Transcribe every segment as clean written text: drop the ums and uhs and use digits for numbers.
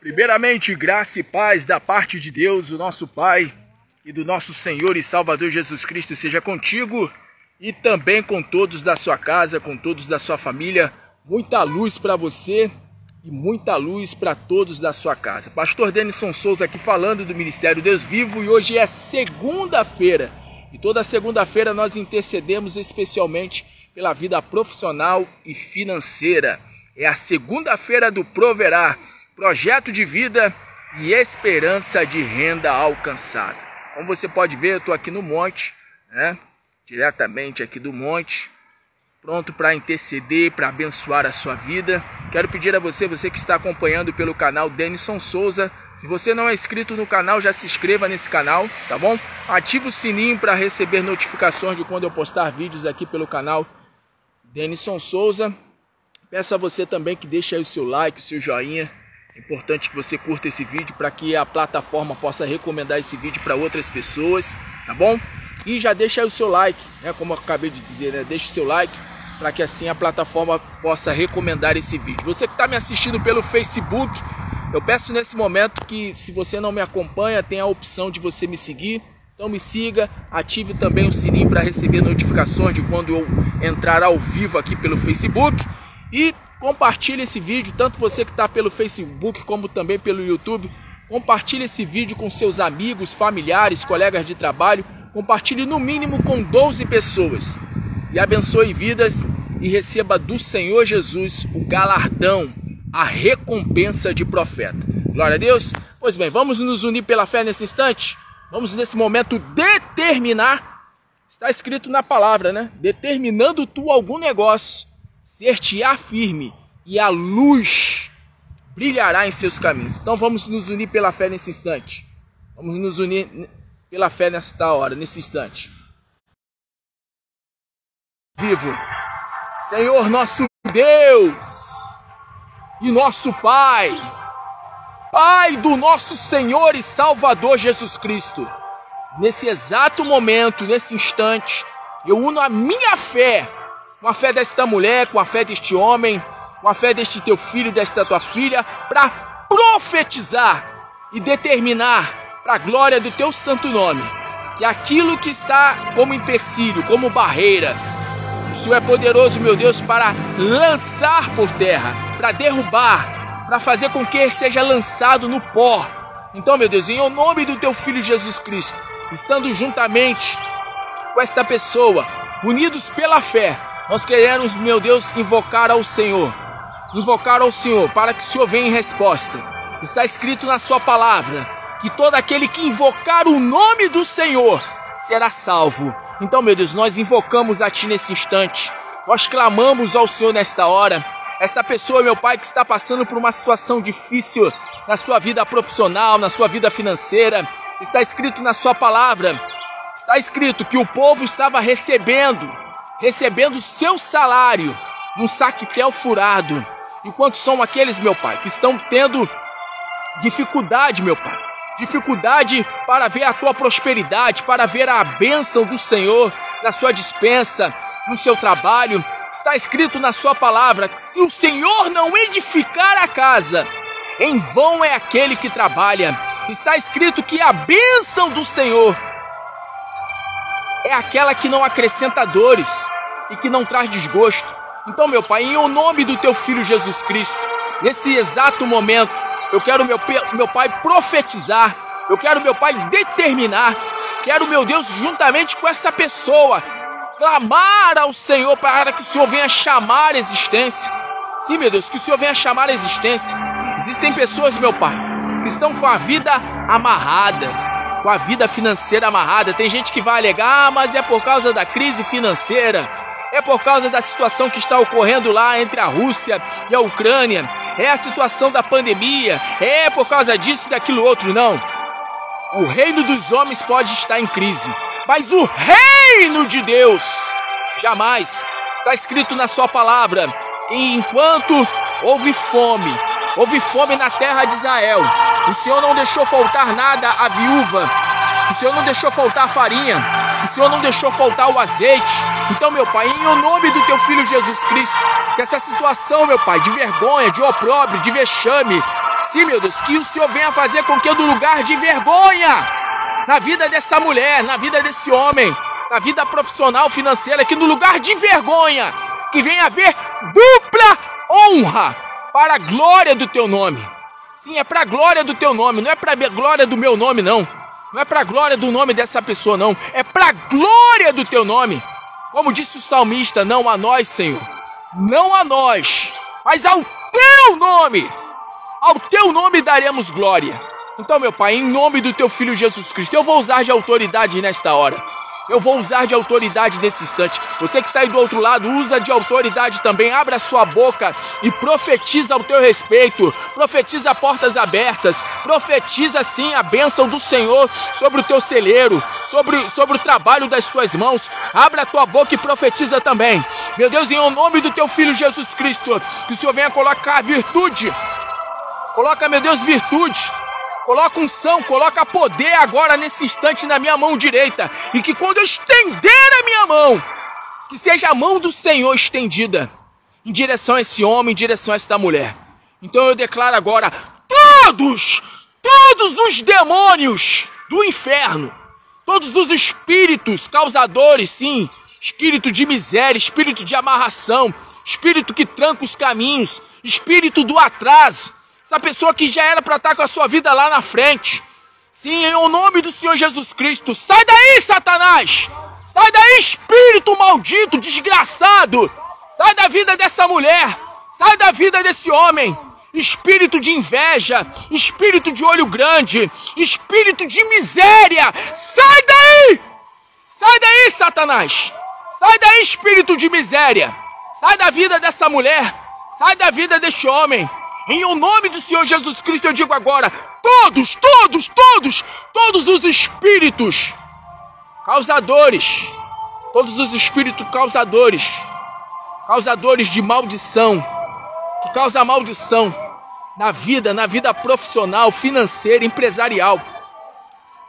Primeiramente, graça e paz da parte de Deus, o nosso Pai, e do nosso Senhor e Salvador Jesus Cristo seja contigo e também com todos da sua casa, com todos da sua família. Muita luz para você e muita luz para todos da sua casa. Pastor Denison Souza aqui falando do Ministério Deus Vivo, e hoje é segunda-feira. E toda segunda-feira nós intercedemos especialmente pela vida profissional e financeira. É a segunda-feira do Proverá, projeto de vida e esperança de renda alcançada. Como você pode ver, eu estou aqui no monte, né? Diretamente aqui do monte, pronto para interceder, para abençoar a sua vida. Quero pedir a você que está acompanhando pelo canal Denison Souza, se você não é inscrito no canal, já se inscreva nesse canal, tá bom? Ative o sininho para receber notificações de quando eu postar vídeos aqui pelo canal Denison Souza. Peço a você também que deixe aí o seu like, o seu joinha. É importante que você curta esse vídeo para que a plataforma possa recomendar esse vídeo para outras pessoas, tá bom? E já deixa aí o seu like, né? Como eu acabei de dizer, né? Deixa o seu like para que assim a plataforma possa recomendar esse vídeo. Você que está me assistindo pelo Facebook, eu peço nesse momento que, se você não me acompanha, tem a opção de você me seguir. Então me siga, ative também o sininho para receber notificações de quando eu entrar ao vivo aqui pelo Facebook. E compartilhe esse vídeo, tanto você que está pelo Facebook como também pelo YouTube. Compartilhe esse vídeo com seus amigos, familiares, colegas de trabalho. Compartilhe no mínimo com 12 pessoas. E abençoe vidas e receba do Senhor Jesus o galardão, a recompensa de profeta. Glória a Deus. Pois bem, vamos nos unir pela fé nesse instante. Vamos nesse momento determinar. Está escrito na palavra, né? Determinando tu algum negócio, ser-te-á firme, e a luz brilhará em seus caminhos. Então vamos nos unir pela fé nesse instante. Vamos nos unir pela fé nesta hora, nesse instante. Vivo, Senhor nosso Deus e nosso Pai, Pai do nosso Senhor e Salvador Jesus Cristo, nesse exato momento, nesse instante, eu uno a minha fé com a fé desta mulher, com a fé deste homem, com a fé deste teu filho, desta tua filha, para profetizar e determinar para a glória do teu santo nome, que aquilo que está como empecilho, como barreira, o Senhor é poderoso, meu Deus, para lançar por terra, para derrubar, para fazer com que seja lançado no pó. Então, meu Deus, em nome do teu filho Jesus Cristo, estando juntamente com esta pessoa, unidos pela fé, nós queremos, meu Deus, invocar ao Senhor para que o Senhor venha em resposta. Está escrito na sua palavra que todo aquele que invocar o nome do Senhor será salvo. Então, meu Deus, nós invocamos a Ti nesse instante, nós clamamos ao Senhor nesta hora. Esta pessoa, meu Pai, que está passando por uma situação difícil na sua vida profissional, na sua vida financeira, está escrito na sua palavra, está escrito que o povo estava recebendo seu salário num saquetel furado. Enquanto são aqueles, meu Pai, que estão tendo dificuldade, meu Pai, dificuldade para ver a tua prosperidade, para ver a bênção do Senhor na sua despensa, no seu trabalho. Está escrito na sua palavra que se o Senhor não edificar a casa, em vão é aquele que trabalha. Está escrito que a bênção do Senhor é aquela que não acrescenta dores e que não traz desgosto. Então, meu Pai, em nome do teu filho Jesus Cristo, nesse exato momento, eu quero, meu Pai, profetizar. Eu quero, meu Pai, determinar. Quero, meu Deus, juntamente com essa pessoa, clamar ao Senhor para que o Senhor venha chamar a existência. Sim, meu Deus, que o Senhor venha chamar a existência. Existem pessoas, meu Pai, que estão com a vida amarrada, com a vida financeira amarrada. Tem gente que vai alegar, mas é por causa da crise financeira, é por causa da situação que está ocorrendo lá entre a Rússia e a Ucrânia, é a situação da pandemia, é por causa disso e daquilo outro. Não, o reino dos homens pode estar em crise, mas o reino de Deus jamais. Está escrito na sua palavra que enquanto houve fome na terra de Israel, o Senhor não deixou faltar nada à viúva, o Senhor não deixou faltar farinha, o Senhor não deixou faltar o azeite. Então, meu Pai, em nome do teu filho Jesus Cristo, que essa situação, meu Pai, de vergonha, de opróbrio, de vexame, Sim, meu Deus, que o Senhor venha fazer com que do lugar de vergonha na vida dessa mulher, na vida desse homem, na vida profissional, financeira, que no lugar de vergonha, que venha haver dupla honra para a glória do teu nome. Sim, é para a glória do teu nome, não é para a glória do meu nome, não. Não é para a glória do nome dessa pessoa, não. É para a glória do teu nome. Como disse o salmista, não a nós, Senhor. Não a nós, mas ao teu nome. Ao teu nome daremos glória. Então, meu Pai, em nome do teu Filho Jesus Cristo, eu vou usar de autoridade nesta hora. Eu vou usar de autoridade nesse instante. Você que está aí do outro lado, usa de autoridade também. Abra sua boca e profetiza ao teu respeito. Profetiza portas abertas. Profetiza sim a bênção do Senhor sobre o teu celeiro, sobre o trabalho das tuas mãos. Abra a tua boca e profetiza também. Meu Deus, em nome do teu Filho Jesus Cristo, que o Senhor venha colocar virtude. Coloca, meu Deus, virtude. Coloca unção, coloca poder agora nesse instante na minha mão direita. E que quando eu estender a minha mão, que seja a mão do Senhor estendida em direção a esse homem, em direção a esta mulher. Então eu declaro agora, todos os demônios do inferno, todos os espíritos causadores, sim, espírito de miséria, espírito de amarração, espírito que tranca os caminhos, espírito do atraso, essa pessoa que já era para estar com a sua vida lá na frente. Sim, em nome do Senhor Jesus Cristo. Sai daí, Satanás! Sai daí, espírito maldito, desgraçado! Sai da vida dessa mulher! Sai da vida desse homem! Espírito de inveja, espírito de olho grande, espírito de miséria! Sai daí! Sai daí, Satanás! Sai daí, espírito de miséria! Sai da vida dessa mulher! Sai da vida deste homem! Em o nome do Senhor Jesus Cristo eu digo agora, todos os espíritos causadores, causadores de maldição, que causa maldição na vida profissional, financeira, empresarial,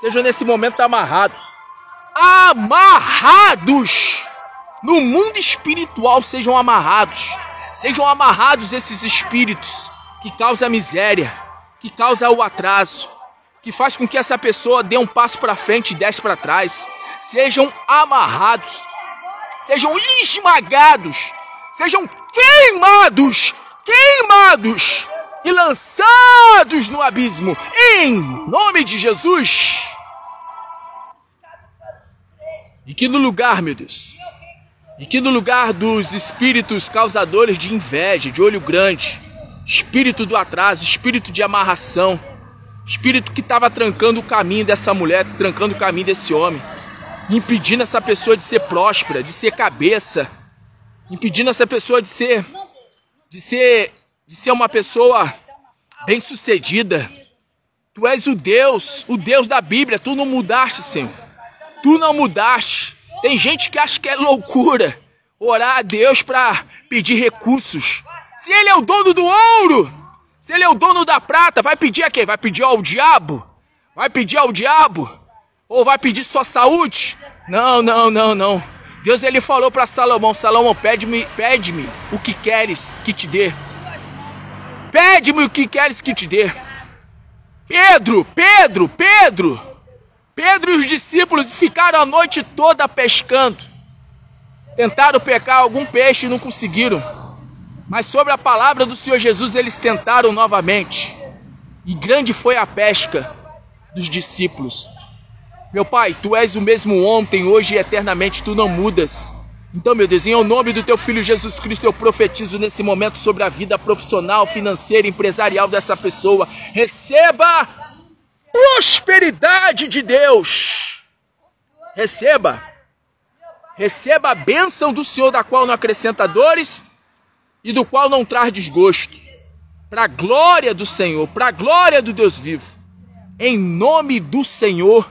sejam nesse momento amarrados no mundo espiritual, sejam amarrados esses espíritos que causa miséria, que causa o atraso, que faz com que essa pessoa dê um passo para frente e 10 para trás. Sejam amarrados, sejam esmagados, sejam queimados e lançados no abismo, em nome de Jesus. E que no lugar, meu Deus, e que no lugar dos espíritos causadores de inveja, de olho grande, espírito do atraso, espírito de amarração, espírito que estava trancando o caminho dessa mulher, trancando o caminho desse homem, impedindo essa pessoa de ser próspera, de ser cabeça, impedindo essa pessoa de ser uma pessoa bem-sucedida. Tu és o Deus da Bíblia, tu não mudaste, Senhor. Tu não mudaste. Tem gente que acha que é loucura orar a Deus para pedir recursos. Se ele é o dono do ouro, se ele é o dono da prata, vai pedir a quem? Vai pedir ao diabo? Vai pedir ao diabo? Ou vai pedir só saúde? Não. Deus, ele falou para Salomão, pede-me o que queres que te dê. Pede-me o que queres que te dê. Pedro e os discípulos ficaram a noite toda pescando. Tentaram pegar algum peixe e não conseguiram. Mas sobre a palavra do Senhor Jesus eles tentaram novamente. E grande foi a pesca dos discípulos. Meu Pai, Tu és o mesmo ontem, hoje e eternamente, Tu não mudas. Então, meu Deus, em nome do Teu Filho Jesus Cristo, eu profetizo nesse momento sobre a vida profissional, financeira, empresarial dessa pessoa. Receba prosperidade de Deus. Receba a bênção do Senhor, da qual não acrescenta dores e do qual não traz desgosto. Para a glória do Senhor, para a glória do Deus vivo. Em nome do Senhor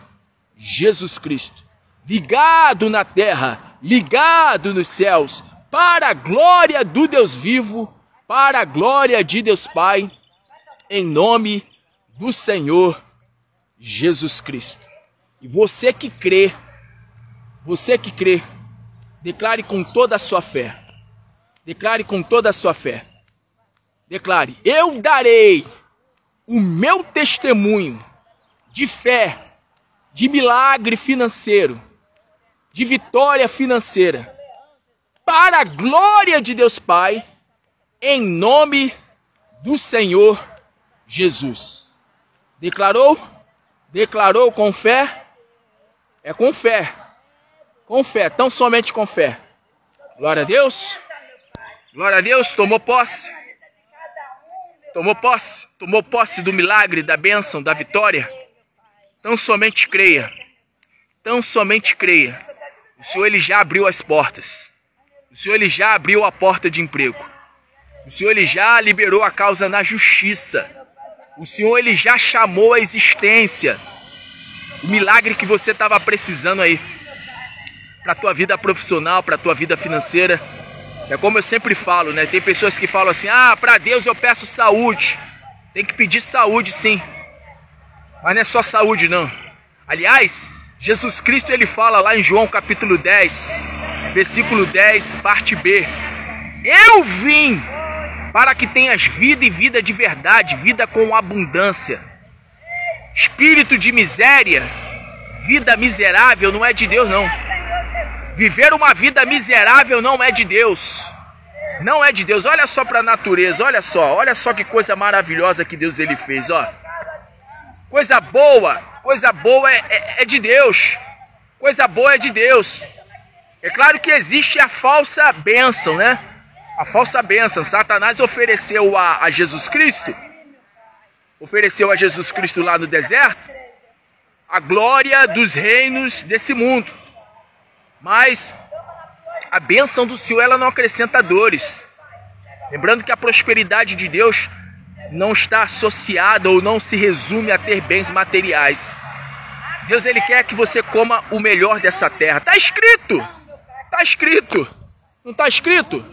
Jesus Cristo. Ligado na terra, ligado nos céus, para a glória do Deus vivo, para a glória de Deus Pai, em nome do Senhor Jesus Cristo. E você que crê, declare com toda a sua fé. Declare com toda a sua fé. Declare: eu darei o meu testemunho de fé, de milagre financeiro, de vitória financeira, para a glória de Deus Pai, em nome do Senhor Jesus. Declarou? Declarou com fé? É com fé. Com fé, tão somente com fé. Glória a Deus. Glória a Deus, tomou posse. Tomou posse do milagre, da bênção, da vitória. Tão somente creia. Tão somente creia. O Senhor, Ele já abriu as portas. O Senhor, Ele já abriu a porta de emprego. O Senhor, Ele já liberou a causa na justiça. O Senhor, Ele já chamou a existência o milagre que você estava precisando aí. Para a tua vida profissional, para a tua vida financeira. É como eu sempre falo, né? Tem pessoas que falam assim, para Deus eu peço saúde. Tem que pedir saúde, sim. Mas não é só saúde, não. Aliás, Jesus Cristo, Ele fala lá em João capítulo 10, versículo 10, parte B. Eu vim para que tenhas vida e vida de verdade, vida com abundância. Espírito de miséria, vida miserável não é de Deus, não. Viver uma vida miserável não é de Deus. Não é de Deus. Olha só para a natureza, olha só que coisa maravilhosa que Deus Ele fez, ó. Coisa boa é de Deus. Coisa boa é de Deus. É claro que existe a falsa bênção, né? A falsa bênção. Satanás ofereceu a Jesus Cristo. Ofereceu a Jesus Cristo lá no deserto a glória dos reinos desse mundo. Mas a bênção do Senhor, ela não acrescenta dores. Lembrando que a prosperidade de Deus não está associada ou não se resume a ter bens materiais. Deus, Ele quer que você coma o melhor dessa terra. Está escrito! Está escrito! Não está escrito?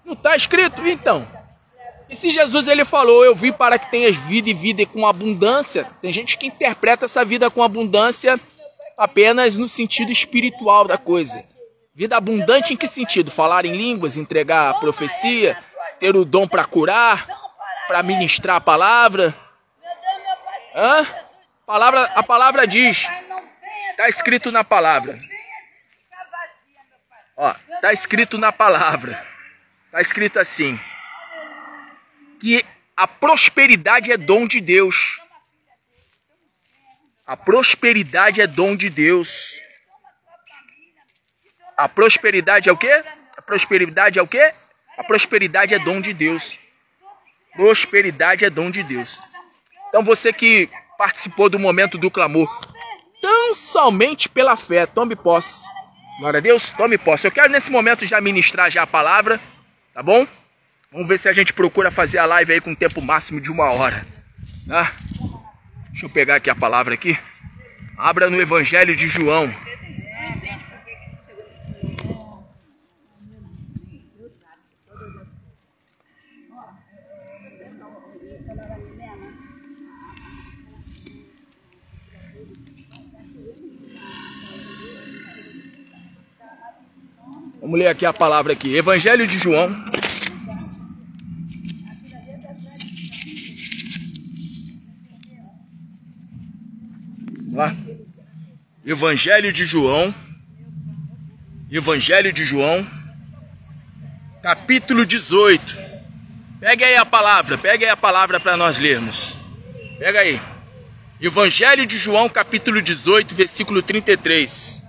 Não está escrito? Então. E se Jesus, Ele falou, eu vim para que tenhas vida e vida com abundância. Tem gente que interpreta essa vida com abundância apenas no sentido espiritual da coisa. Vida abundante em que sentido? Falar em línguas, entregar a profecia, ter o dom para curar, para ministrar a palavra. A palavra diz, está escrito na palavra. Ó, está escrito na palavra. Está escrito assim, que a prosperidade é dom de Deus. A prosperidade é dom de Deus. A prosperidade é o quê? A prosperidade é o quê? A prosperidade é dom de Deus. Prosperidade é dom de Deus. Então você que participou do momento do clamor, tão somente pela fé, tome posse. Glória a Deus, tome posse. Eu quero nesse momento já ministrar já a palavra, tá bom? Vamos ver se a gente procura fazer a live aí com um tempo máximo de 1 hora. Tá? Deixa eu pegar aqui a palavra aqui. Abra no Evangelho de João. Vamos ler aqui a palavra aqui. Evangelho de João. Lá. Evangelho de João. Evangelho de João. Capítulo 18. Pega aí a palavra para nós lermos. Pega aí. Evangelho de João, capítulo 18, versículo 33.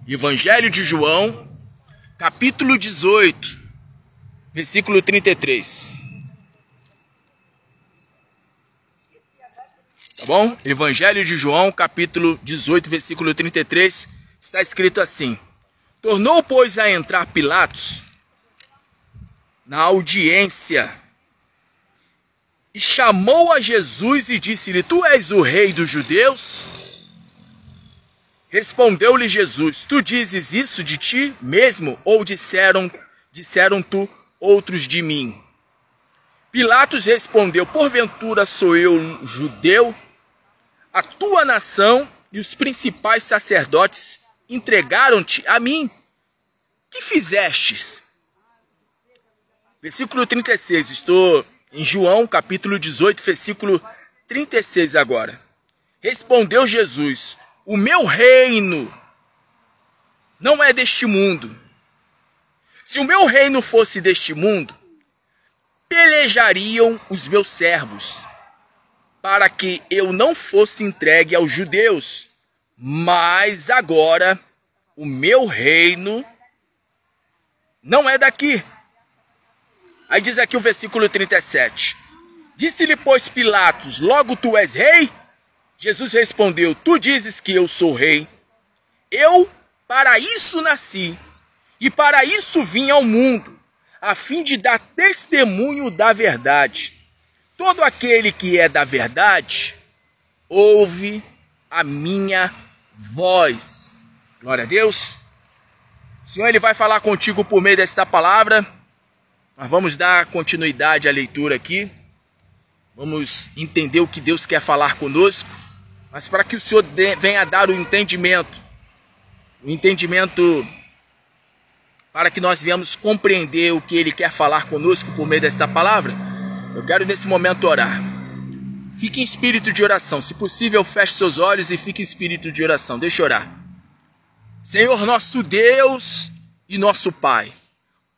Evangelho de João, capítulo 18, versículo 33. Tá bom? Evangelho de João, capítulo 18, versículo 33. Está escrito assim: tornou, pois, a entrar Pilatos na audiência e chamou a Jesus e disse-lhe: tu és o rei dos judeus? Respondeu-lhe Jesus: tu dizes isso de ti mesmo, ou disseram tu outros de mim? Pilatos respondeu: porventura sou eu judeu? A tua nação e os principais sacerdotes entregaram-te a mim. Que fizestes? Versículo 36, estou Em João, capítulo 18, versículo 36 agora. Respondeu Jesus: o meu reino não é deste mundo. Se o meu reino fosse deste mundo, pelejariam os meus servos, para que eu não fosse entregue aos judeus. Mas agora o meu reino não é daqui. Aí diz aqui o versículo 37. Disse-lhe, pois, Pilatos: logo tu és rei? Jesus respondeu: tu dizes que eu sou rei. Eu para isso nasci, e para isso vim ao mundo, a fim de dar testemunho da verdade. Todo aquele que é da verdade, ouve a minha voz. Glória a Deus. O Senhor, Ele vai falar contigo por meio desta palavra. Nós vamos dar continuidade à leitura aqui. Vamos entender o que Deus quer falar conosco. Mas para que o Senhor venha dar o entendimento para que nós venhamos compreender o que Ele quer falar conosco por meio desta palavra, eu quero nesse momento orar. Fique em espírito de oração. Se possível, feche seus olhos e fique em espírito de oração. Deixa eu orar. Senhor, nosso Deus e nosso Pai,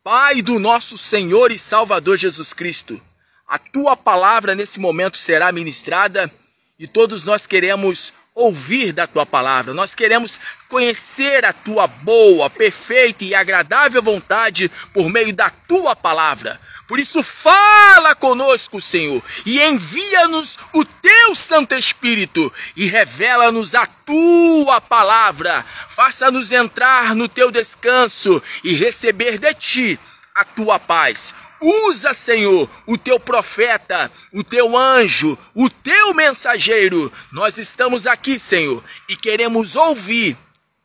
Pai do nosso Senhor e Salvador Jesus Cristo, a Tua palavra nesse momento será ministrada e todos nós queremos ouvir da Tua palavra. Nós queremos conhecer a Tua boa, perfeita e agradável vontade por meio da Tua palavra. Por isso, fala conosco, Senhor, e envia-nos o Teu Santo Espírito e revela-nos a Tua palavra. Faça-nos entrar no Teu descanso e receber de Ti a Tua paz. Usa, Senhor, o Teu profeta, o Teu anjo, o Teu mensageiro. Nós estamos aqui, Senhor, e queremos ouvir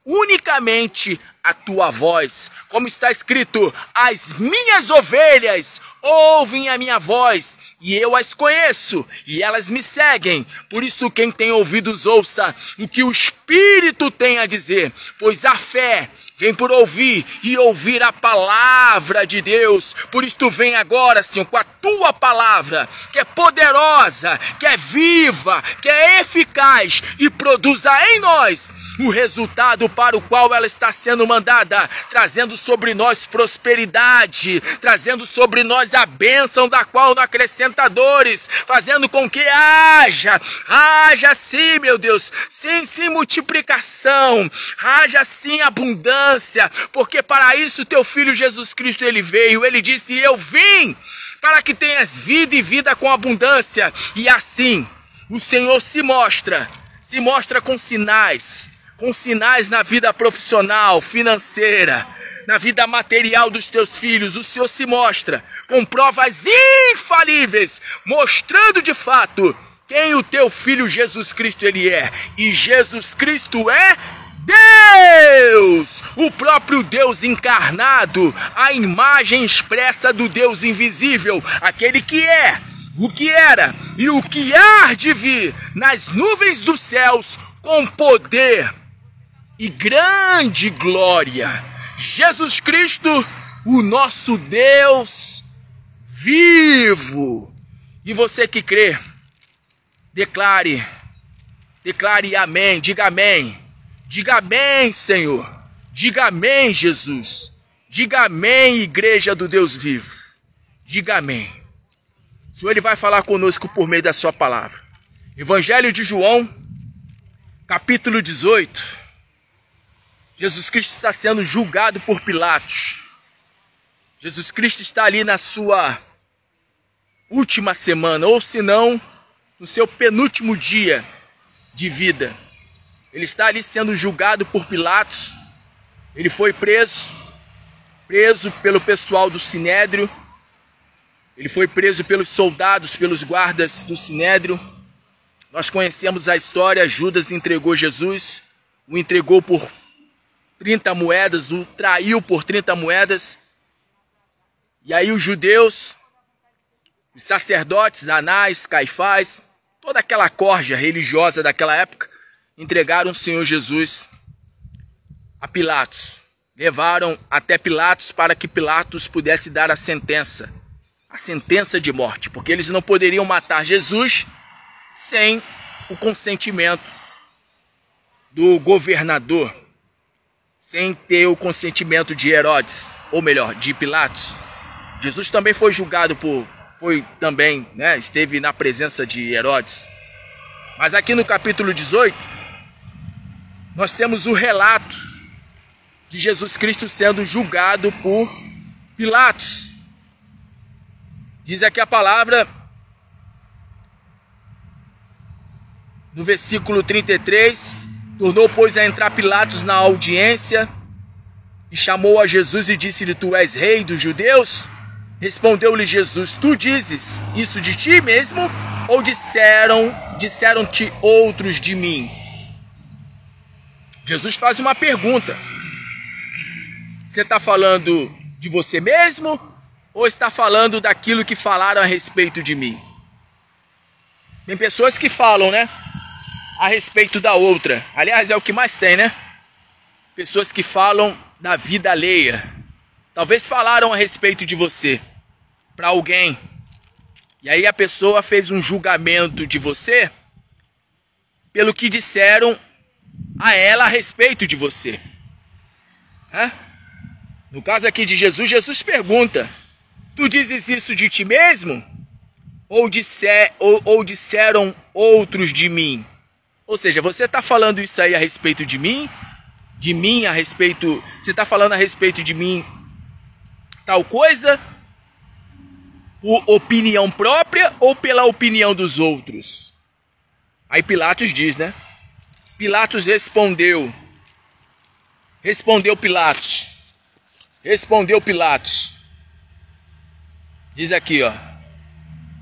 unicamente a Tua voz. Como está escrito: as minhas ovelhas ouvem a minha voz, e eu as conheço, e elas me seguem. Por isso, quem tem ouvidos, ouça o que o Espírito tem a dizer, pois a fé vem por ouvir e ouvir a palavra de Deus. Por isso vem agora, Senhor, com a Tua palavra, que é poderosa, que é viva, que é eficaz e produza em nós o resultado para o qual ela está sendo mandada, trazendo sobre nós prosperidade, trazendo sobre nós a bênção da qual não acrescenta dores, fazendo com que haja sim, meu Deus, sim multiplicação, haja sim abundância, porque para isso Teu Filho Jesus Cristo, Ele veio, Ele disse: eu vim para que tenhas vida e vida com abundância. E assim o Senhor se mostra com sinais na vida profissional, financeira, na vida material dos Teus filhos. O Senhor se mostra com provas infalíveis, mostrando de fato quem o Teu Filho Jesus Cristo Ele é. E Jesus Cristo é Deus, o próprio Deus encarnado, a imagem expressa do Deus invisível, aquele que é, o que era e o que há de vir nas nuvens dos céus com poder e grande glória. Jesus Cristo, o nosso Deus vivo. E você que crê, declare amém, diga amém. Diga amém, Senhor. Diga amém, Jesus. Diga amém, igreja do Deus vivo. Diga amém. O Senhor, Ele vai falar conosco por meio da Sua palavra. Evangelho de João, capítulo 18. Jesus Cristo está sendo julgado por Pilatos. Jesus Cristo está ali na sua última semana, ou se não, no seu penúltimo dia de vida. Ele está ali sendo julgado por Pilatos. Ele foi preso pelo pessoal do Sinédrio. Ele foi preso pelos soldados, pelos guardas do Sinédrio. Nós conhecemos a história. Judas entregou Jesus, o entregou por 30 moedas, o traiu por 30 moedas. E aí os judeus, os sacerdotes, Anás, Caifás, toda aquela corja religiosa daquela época, entregaram o Senhor Jesus a Pilatos. Levaram até Pilatos para que Pilatos pudesse dar a a sentença de morte, porque eles não poderiam matar Jesus sem o consentimento do governador, sem ter o consentimento de Herodes, ou melhor, de Pilatos. Jesus também foi julgado esteve na presença de Herodes. Mas aqui no capítulo 18, nós temos o relato de Jesus Cristo sendo julgado por Pilatos. Diz aqui a palavra, no versículo 33, tornou, pois, a entrar Pilatos na audiência e chamou a Jesus e disse-lhe: Tu és rei dos judeus? Respondeu-lhe Jesus: Tu dizes isso de ti mesmo, ou disseram-te outros de mim? Jesus faz uma pergunta. Você está falando de você mesmo, ou está falando daquilo que falaram a respeito de mim? Tem pessoas que falam, né, a respeito da outra. Aliás, é o que mais tem, né? Pessoas que falam da vida alheia. Talvez falaram a respeito de você para alguém. E aí a pessoa fez um julgamento de você pelo que disseram a ela a respeito de você. No caso aqui de Jesus, Jesus pergunta: Tu dizes isso de ti mesmo? Ou disseram outros de mim? Ou seja, você está falando isso aí a respeito de mim? De mim a respeito... Você está falando a respeito de mim tal coisa? Por opinião própria ou pela opinião dos outros? Aí Pilatos diz, né? Pilatos respondeu. Respondeu Pilatos. Diz aqui, ó: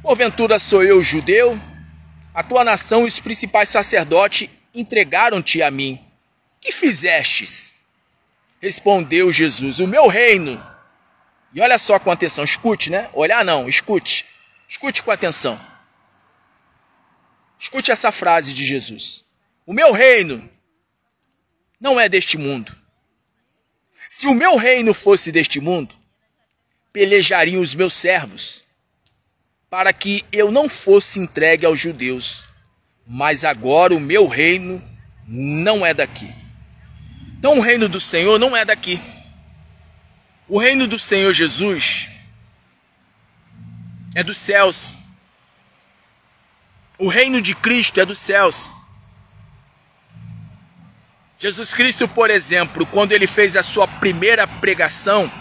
Porventura sou eu judeu? A tua nação e os principais sacerdotes entregaram-te a mim. Que fizestes? Respondeu Jesus: O meu reino. E olha só com atenção, escute, né? Olhar não, escute. Escute com atenção. Escute essa frase de Jesus: O meu reino não é deste mundo. Se o meu reino fosse deste mundo, pelejariam os meus servos, para que eu não fosse entregue aos judeus. Mas agora o meu reino não é daqui. Então o reino do Senhor não é daqui. O reino do Senhor Jesus é dos céus. O reino de Cristo é dos céus. Jesus Cristo, por exemplo, quando ele fez a sua primeira pregação,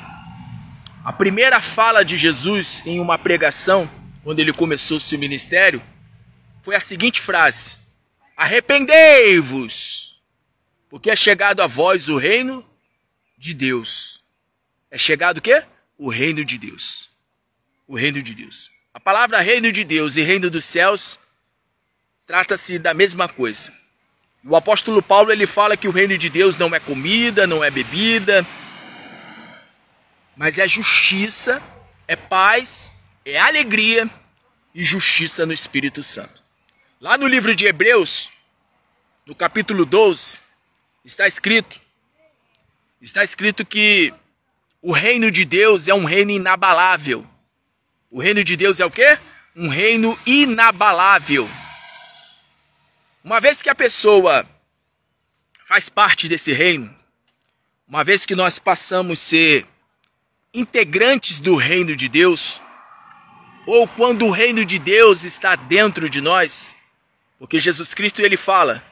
a primeira fala de Jesus em uma pregação, quando ele começou seu ministério, foi a seguinte frase: Arrependei-vos, porque é chegado a vós o reino de Deus. É chegado o quê? O reino de Deus. O reino de Deus. A palavra reino de Deus e reino dos céus trata-se da mesma coisa. O apóstolo Paulo, ele fala que o reino de Deus não é comida, não é bebida, mas é justiça, é paz, é alegria e justiça no Espírito Santo. Lá no livro de Hebreus, no capítulo 12, está escrito que o reino de Deus é um reino inabalável. O reino de Deus é o quê? Um reino inabalável. Uma vez que a pessoa faz parte desse reino, uma vez que nós passamos a ser integrantes do reino de Deus, ou quando o reino de Deus está dentro de nós, porque Jesus Cristo ele fala,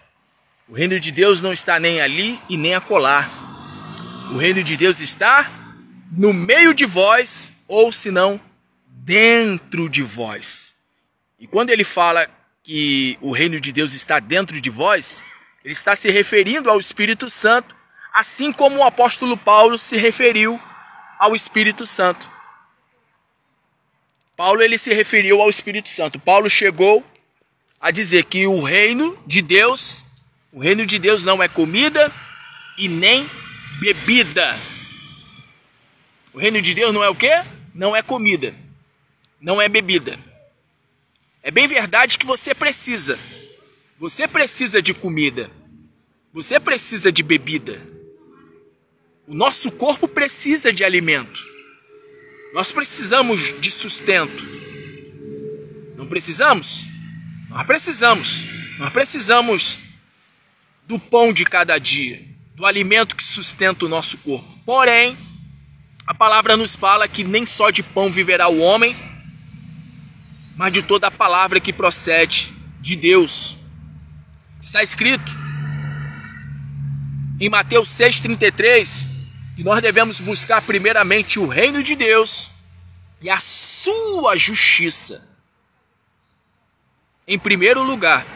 o reino de Deus não está nem ali e nem acolá. O reino de Deus está no meio de vós, ou se não, dentro de vós. E quando ele fala que o reino de Deus está dentro de vós, ele está se referindo ao Espírito Santo, assim como o apóstolo Paulo se referiu ao Espírito Santo. Paulo ele se referiu ao Espírito Santo. Paulo chegou a dizer que o reino de Deus não é comida e nem bebida. O reino de Deus não é o quê? Não é comida, não é bebida. É bem verdade que você precisa de comida, você precisa de bebida. O nosso corpo precisa de alimento. Nós precisamos de sustento. Não precisamos? Nós precisamos. Nós precisamos do pão de cada dia, do alimento que sustenta o nosso corpo. Porém, a palavra nos fala que nem só de pão viverá o homem, mas de toda a palavra que procede de Deus. Está escrito em Mateus 6,33 que nós devemos buscar primeiramente o reino de Deus e a sua justiça em primeiro lugar,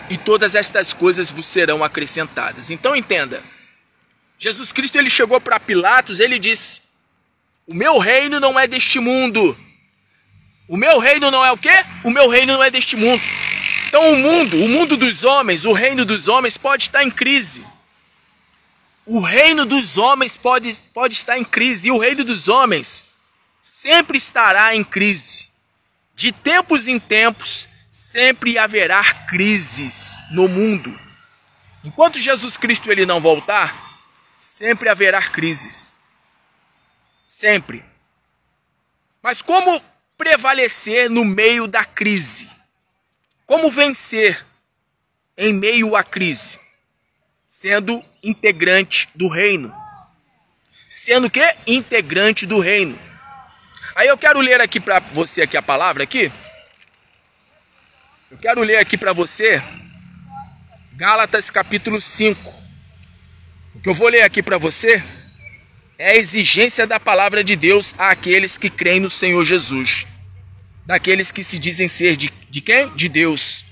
e todas estas coisas vos serão acrescentadas. Então entenda, Jesus Cristo ele chegou para Pilatos, ele disse: o meu reino não é deste mundo. O meu reino não é o quê? O meu reino não é deste mundo. Então o mundo dos homens, o reino dos homens pode estar em crise. O reino dos homens pode estar em crise. E o reino dos homens sempre estará em crise. De tempos em tempos, sempre haverá crises no mundo. Enquanto Jesus Cristo ele não voltar, sempre haverá crises. Sempre. Mas como prevalecer no meio da crise? Como vencer em meio à crise? Sendo integrante do reino. Sendo que integrante do reino. Aí eu quero ler aqui para você aqui a palavra aqui. Eu quero ler aqui para você Gálatas capítulo 5. O que eu vou ler aqui para você é a exigência da palavra de Deus àqueles que creem no Senhor Jesus. Daqueles que se dizem ser de quem? De Deus.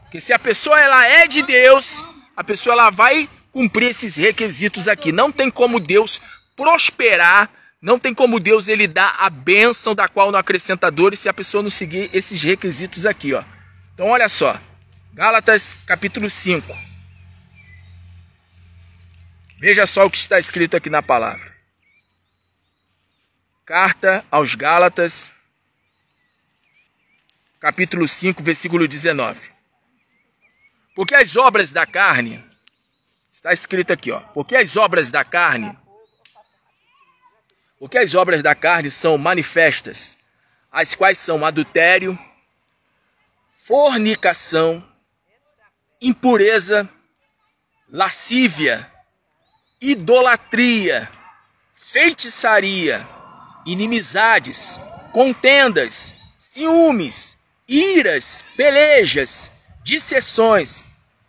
Porque se a pessoa ela é de Deus, a pessoa ela vai cumprir esses requisitos aqui. Não tem como Deus prosperar, não tem como Deus ele dar a bênção da qual não acrescenta dores se a pessoa não seguir esses requisitos aqui, ó. Então olha só, Gálatas capítulo 5. Veja só o que está escrito aqui na palavra. Carta aos Gálatas, capítulo 5, versículo 19. Porque as obras da carne, está escrito aqui, ó. Porque as obras da carne são manifestas, as quais são adultério, fornicação, impureza, lascívia, idolatria, feitiçaria, inimizades, contendas, ciúmes, iras, pelejas, dissensões,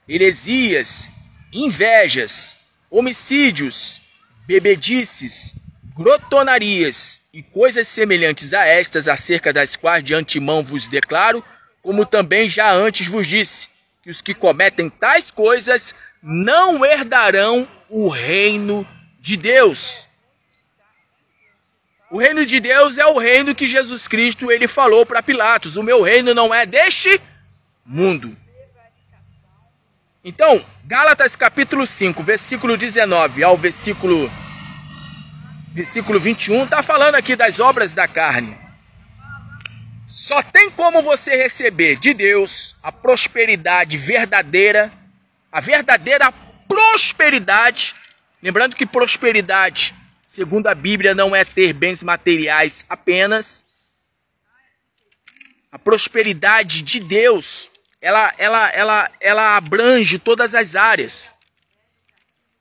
heresias, invejas, homicídios, bebedices, grotonarias e coisas semelhantes a estas, acerca das quais de antemão vos declaro, como também já antes vos disse, que os que cometem tais coisas não herdarão o reino de Deus. O reino de Deus é o reino que Jesus Cristo ele falou para Pilatos: o meu reino não é deste mundo. Então, Gálatas capítulo 5, versículo 19 ao versículo 21, está falando aqui das obras da carne. Só tem como você receber de Deus a prosperidade verdadeira, a verdadeira prosperidade. Lembrando que prosperidade, segundo a Bíblia, não é ter bens materiais apenas. A prosperidade de Deus, ela abrange todas as áreas.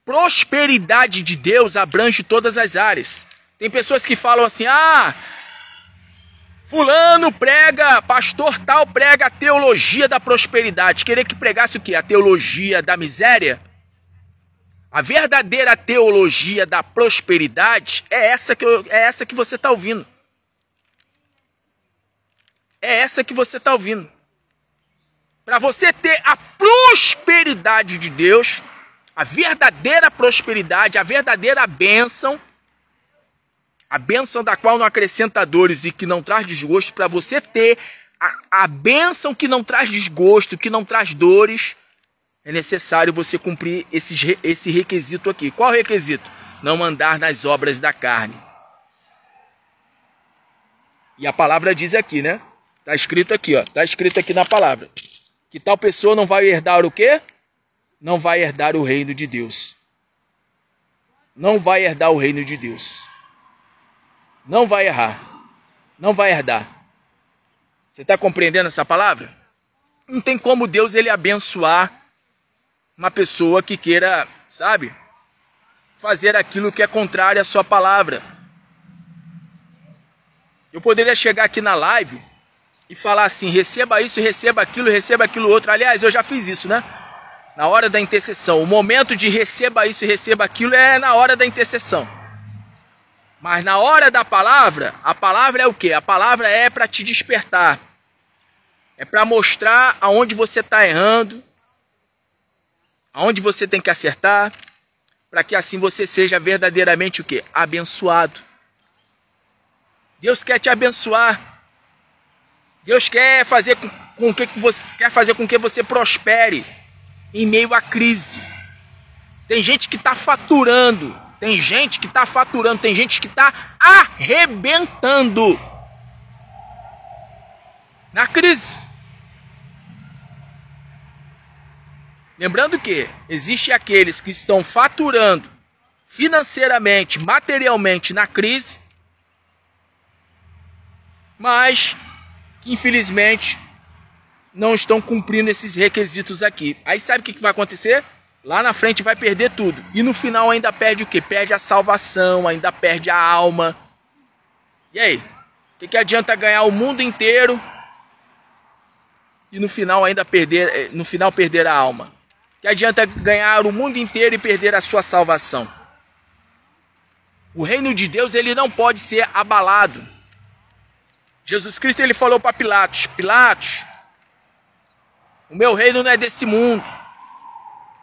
Prosperidade de Deus abrange todas as áreas. Tem pessoas que falam assim: ah, fulano prega, pastor tal prega a teologia da prosperidade. Queria que pregasse o quê? A teologia da miséria? A verdadeira teologia da prosperidade é essa que você está ouvindo. É essa que você está ouvindo. Para você ter a prosperidade de Deus, a verdadeira prosperidade, a verdadeira bênção, a bênção da qual não acrescenta dores e que não traz desgosto, para você ter a bênção que não traz desgosto, que não traz dores, é necessário você cumprir esse requisito aqui. Qual requisito? Não andar nas obras da carne. E a palavra diz aqui, né? Está escrito aqui, ó. Está escrito aqui na palavra. Que tal pessoa não vai herdar o quê? Não vai herdar o reino de Deus. Não vai herdar o reino de Deus. Não vai errar. Não vai herdar. Você está compreendendo essa palavra? Não tem como Deus ele abençoar uma pessoa que queira, sabe, fazer aquilo que é contrário à sua palavra. Eu poderia chegar aqui na live e falar assim, receba isso, receba aquilo outro. Aliás, eu já fiz isso, né? Na hora da intercessão. O momento de receba isso e receba aquilo é na hora da intercessão. Mas na hora da palavra, a palavra é o quê? A palavra é para te despertar. É para mostrar aonde você está errando, aonde você tem que acertar, para que assim você seja verdadeiramente o quê? Abençoado. Deus quer te abençoar. Deus quer fazer com que você prospere em meio à crise. Tem gente que está faturando. Tem gente que está faturando. Tem gente que está arrebentando na crise. Lembrando que existem aqueles que estão faturando financeiramente, materialmente na crise, mas que infelizmente não estão cumprindo esses requisitos aqui. Aí sabe o que vai acontecer? Lá na frente vai perder tudo. E no final ainda perde o quê? Perde a salvação, ainda perde a alma. E aí? O que adianta ganhar o mundo inteiro e no final ainda perder a alma? Que adianta ganhar o mundo inteiro e perder a sua salvação? O reino de Deus ele não pode ser abalado. Jesus Cristo ele falou para Pilatos: Pilatos, o meu reino não é desse mundo.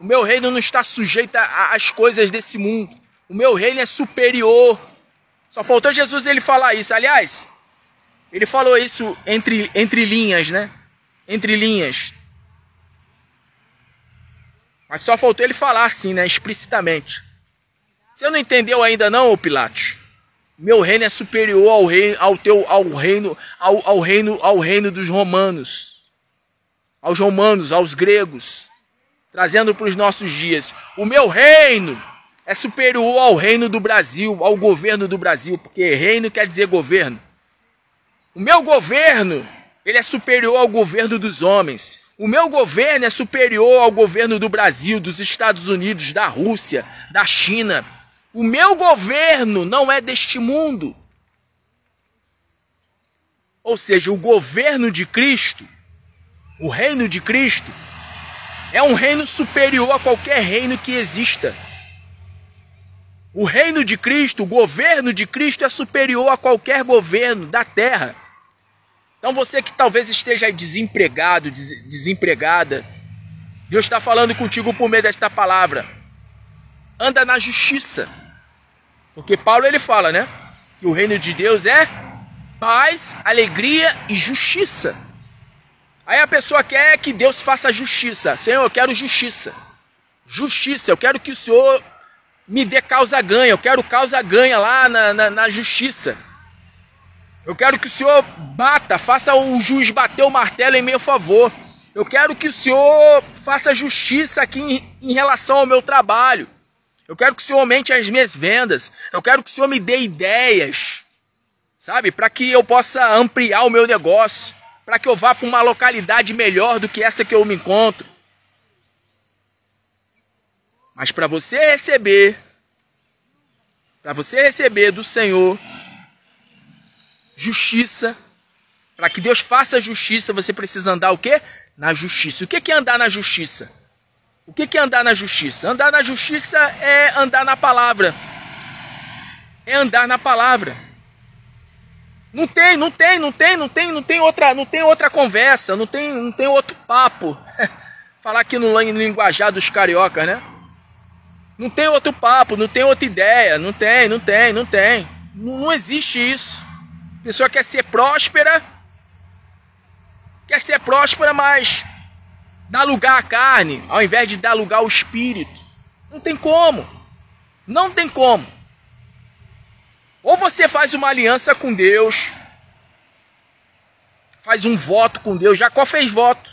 O meu reino não está sujeito às coisas desse mundo. O meu reino é superior. Só faltou Jesus ele falar isso. Aliás, ele falou isso entre linhas, né? Entre linhas. Mas só faltou ele falar assim, né? Explicitamente. Você não entendeu ainda não, ô Pilatos? Meu reino é superior ao reino dos romanos. Aos romanos, aos gregos. Trazendo para os nossos dias. O meu reino é superior ao reino do Brasil, ao governo do Brasil. Porque reino quer dizer governo. O meu governo, ele é superior ao governo dos homens. O meu governo é superior ao governo do Brasil, dos Estados Unidos, da Rússia, da China. O meu governo não é deste mundo. Ou seja, o governo de Cristo, o reino de Cristo, é um reino superior a qualquer reino que exista. O reino de Cristo, o governo de Cristo é superior a qualquer governo da terra. Então você que talvez esteja aí desempregado, desempregada, Deus está falando contigo por meio desta palavra. Anda na justiça. Porque Paulo ele fala, né? Que o reino de Deus é paz, alegria e justiça. Aí a pessoa quer que Deus faça justiça. Senhor, eu quero justiça. Justiça, eu quero que o Senhor me dê causa ganha. Eu quero causa ganha lá na justiça. Eu quero que o Senhor bata, faça o juiz bater o martelo em meu favor. Eu quero que o Senhor faça justiça aqui em relação ao meu trabalho. Eu quero que o Senhor aumente as minhas vendas. Eu quero que o Senhor me dê ideias, sabe? Para que eu possa ampliar o meu negócio. Para que eu vá para uma localidade melhor do que essa que eu me encontro. Mas para você receber do Senhor justiça, para que Deus faça justiça, você precisa andar o quê? Na justiça. O que é andar na justiça? O que é andar na justiça? Andar na justiça é andar na palavra. É andar na palavra. Não tem outra conversa, não tem outro papo. Falar aqui no linguajar dos cariocas, né? Não tem outro papo, não tem outra ideia, não tem. Não existe isso. A pessoa quer ser próspera, mas dá lugar à carne, ao invés de dar lugar ao espírito. Não tem como. Não tem como. Ou você faz uma aliança com Deus, faz um voto com Deus. Jacó fez voto.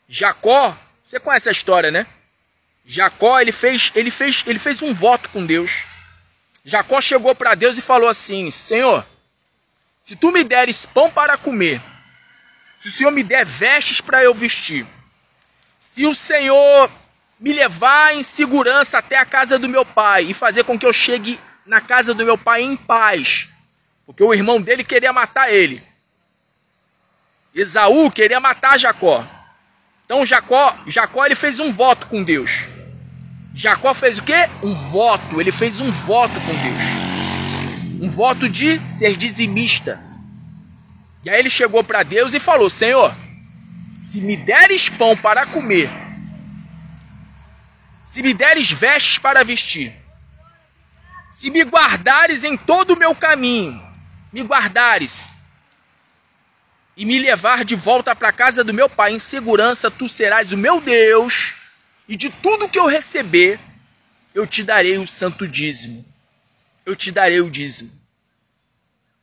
Jacó, você conhece a história, né? Jacó, ele fez um voto com Deus. Jacó chegou para Deus e falou assim: Senhor, se tu me deres pão para comer, se o Senhor me der vestes para eu vestir, se o Senhor me levar em segurança até a casa do meu pai e fazer com que eu chegue na casa do meu pai em paz, porque o irmão dele queria matar ele. Esaú queria matar Jacó. Então Jacó ele fez um voto com Deus. Jacó fez o quê? Um voto. Ele fez um voto com Deus. Um voto de ser dizimista. E aí ele chegou para Deus e falou: Senhor, se me deres pão para comer, se me deres vestes para vestir, se me guardares em todo o meu caminho, me guardares e me levar de volta para a casa do meu pai em segurança, tu serás o meu Deus, e de tudo que eu receber, eu te darei o santo dízimo. Eu te darei o dízimo.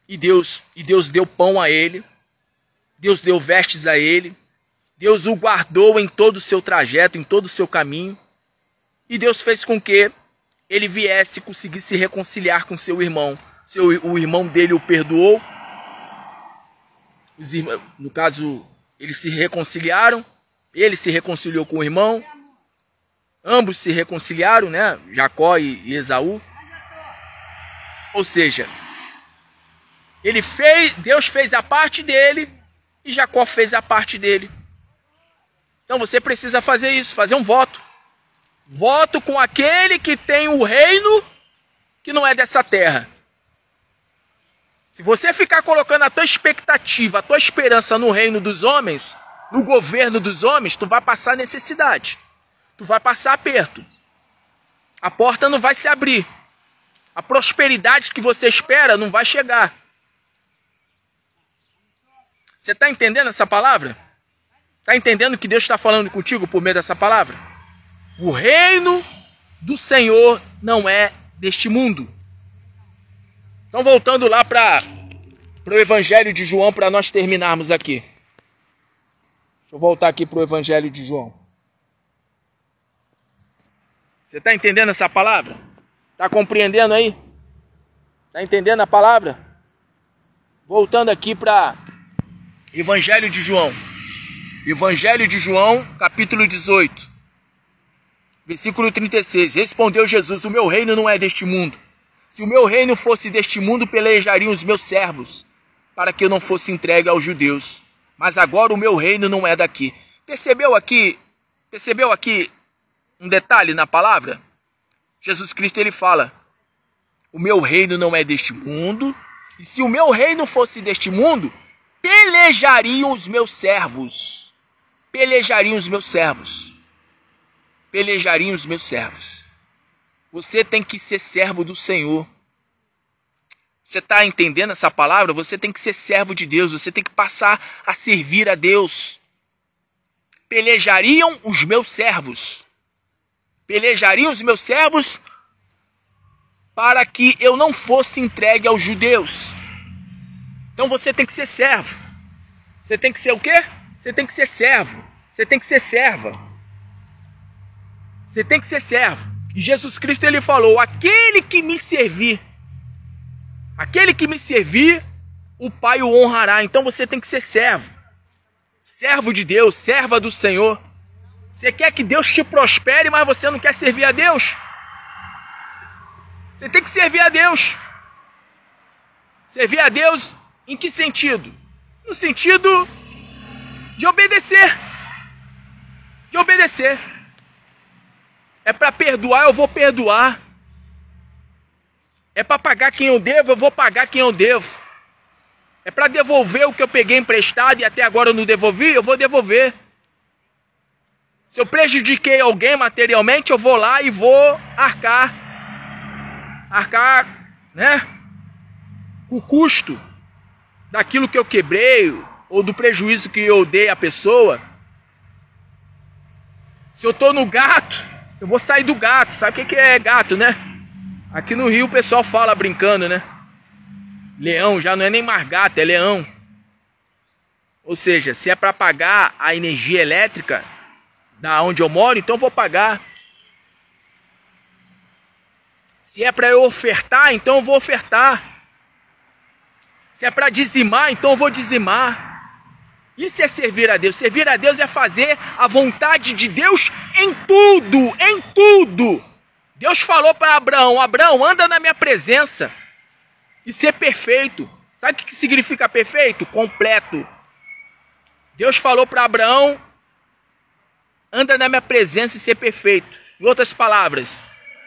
E Deus deu pão a ele, Deus deu vestes a ele, Deus o guardou em todo o seu trajeto, em todo o seu caminho, e Deus fez com que ele viesse e conseguisse se reconciliar com seu irmão. O irmão dele o perdoou. No caso, eles se reconciliaram. Ele se reconciliou com o irmão. Ambos se reconciliaram, né? Jacó e Esaú. Ou seja, Deus fez a parte dele e Jacó fez a parte dele. Então você precisa fazer isso, fazer um voto. Voto com aquele que tem o reino que não é dessa terra. Se você ficar colocando a tua expectativa, a tua esperança no reino dos homens, no governo dos homens, tu vai passar necessidade. Tu vai passar aperto. A porta não vai se abrir. A prosperidade que você espera não vai chegar. Você está entendendo essa palavra? Está entendendo que Deus está falando contigo por meio dessa palavra? O reino do Senhor não é deste mundo. Então, voltando lá para o Evangelho de João, para nós terminarmos aqui. Deixa eu voltar aqui para o Evangelho de João. Você está entendendo essa palavra? Está compreendendo aí? Está entendendo a palavra? Voltando aqui para Evangelho de João. Evangelho de João, capítulo 18. Versículo 36. Respondeu Jesus: o meu reino não é deste mundo. Se o meu reino fosse deste mundo, pelejariam os meus servos, para que eu não fosse entregue aos judeus. Mas agora o meu reino não é daqui. Percebeu aqui um detalhe na palavra? Jesus Cristo ele fala: o meu reino não é deste mundo. E se o meu reino fosse deste mundo, pelejariam os meus servos. Pelejariam os meus servos. Pelejariam os meus servos. Você tem que ser servo do Senhor. Você está entendendo essa palavra? Você tem que ser servo de Deus. Você tem que passar a servir a Deus. Pelejariam os meus servos. Pelejariam os meus servos para que eu não fosse entregue aos judeus. Então você tem que ser servo. Você tem que ser o quê? Você tem que ser servo. Você tem que ser serva. Você tem que ser servo. E Jesus Cristo ele falou: aquele que me servir, o Pai o honrará. Então você tem que ser servo. Servo de Deus, serva do Senhor. Você quer que Deus te prospere, mas você não quer servir a Deus? Você tem que servir a Deus. Servir a Deus em que sentido? No sentido de obedecer. De obedecer. É para perdoar, eu vou perdoar. É para pagar quem eu devo, eu vou pagar quem eu devo. É para devolver o que eu peguei emprestado e até agora eu não devolvi, eu vou devolver. Se eu prejudiquei alguém materialmente, eu vou lá e vou arcar, né? O custo daquilo que eu quebrei ou do prejuízo que eu dei à pessoa. Se eu tô no gato, eu vou sair do gato. Sabe o que é gato, né? Aqui no Rio o pessoal fala brincando, né? Leão, já não é nem mais gato, é leão. Ou seja, se é para pagar a energia elétrica da onde eu moro, então eu vou pagar. Se é para eu ofertar, então eu vou ofertar. Se é para dizimar, então eu vou dizimar. Isso é servir a Deus. Servir a Deus é fazer a vontade de Deus em tudo, em tudo. Deus falou para Abraão, Abraão, anda na minha presença e ser perfeito. Sabe o que significa perfeito? Completo. Deus falou para Abraão, anda na minha presença e ser perfeito. Em outras palavras,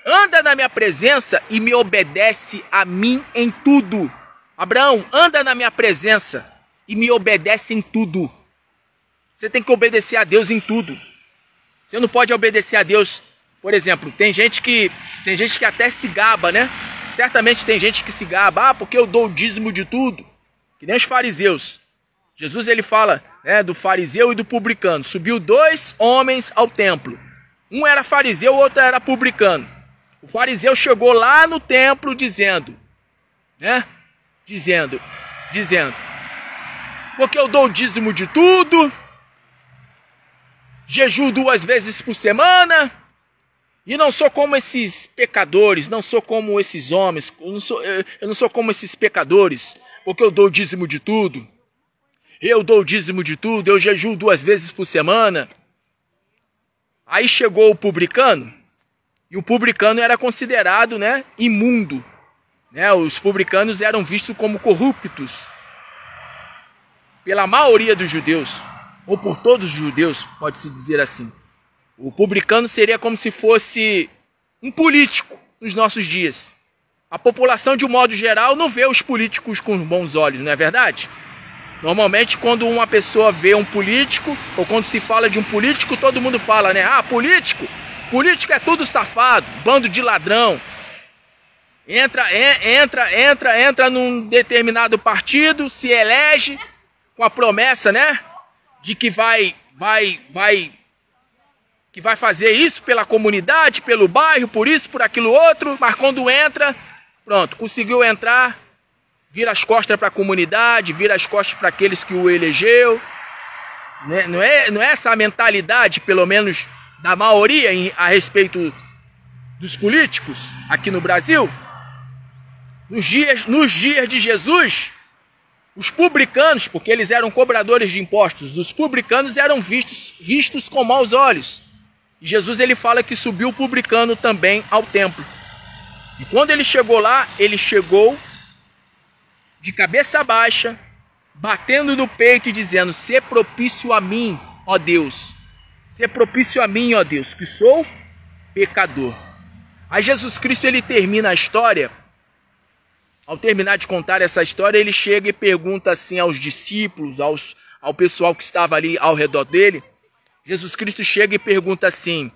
anda na minha presença e me obedece a mim em tudo. Abraão, anda na minha presença e me obedece em tudo. Você tem que obedecer a Deus em tudo. Você não pode obedecer a Deus, por exemplo, tem gente que até se gaba, né? Certamente tem gente que se gaba, porque eu dou o dízimo de tudo. Que nem os fariseus. Jesus ele fala, né, do fariseu e do publicano. Subiu 2 homens ao templo. Um era fariseu, o outro era publicano. O fariseu chegou lá no templo dizendo, né? Dizendo, porque eu dou o dízimo de tudo, jejuo 2 vezes por semana, e não sou como esses pecadores, não sou como esses homens, eu não sou como esses pecadores, porque eu dou o dízimo de tudo. Eu dou o dízimo de tudo, eu jejuo 2 vezes por semana. Aí chegou o publicano, e o publicano era considerado, né, imundo. Né, os publicanos eram vistos como corruptos pela maioria dos judeus, ou por todos os judeus, pode-se dizer assim. O publicano seria como se fosse um político nos nossos dias. A população, de um modo geral, não vê os políticos com bons olhos, não é verdade? Normalmente, quando uma pessoa vê um político, ou quando se fala de um político, todo mundo fala, né? Ah, político é tudo safado, bando de ladrão. Entra num determinado partido, se elege com a promessa, né, de que vai fazer isso pela comunidade, pelo bairro, por isso, por aquilo outro, mas quando entra, pronto, conseguiu entrar, vira as costas para a comunidade, vira as costas para aqueles que o elegeu. Não é essa a mentalidade, pelo menos da maioria, a respeito dos políticos aqui no Brasil? Nos dias de Jesus, os publicanos, porque eles eram cobradores de impostos, os publicanos eram vistos com maus olhos. E Jesus ele fala que subiu o publicano também ao templo. E quando ele chegou lá, ele chegou de cabeça baixa, batendo no peito e dizendo, "Sê propício a mim, ó Deus. Sê propício a mim, ó Deus, que sou pecador." Aí Jesus Cristo ele termina a história. Ao terminar de contar essa história, ele chega e pergunta assim aos discípulos, ao pessoal que estava ali ao redor dele. Jesus Cristo chega e pergunta assim,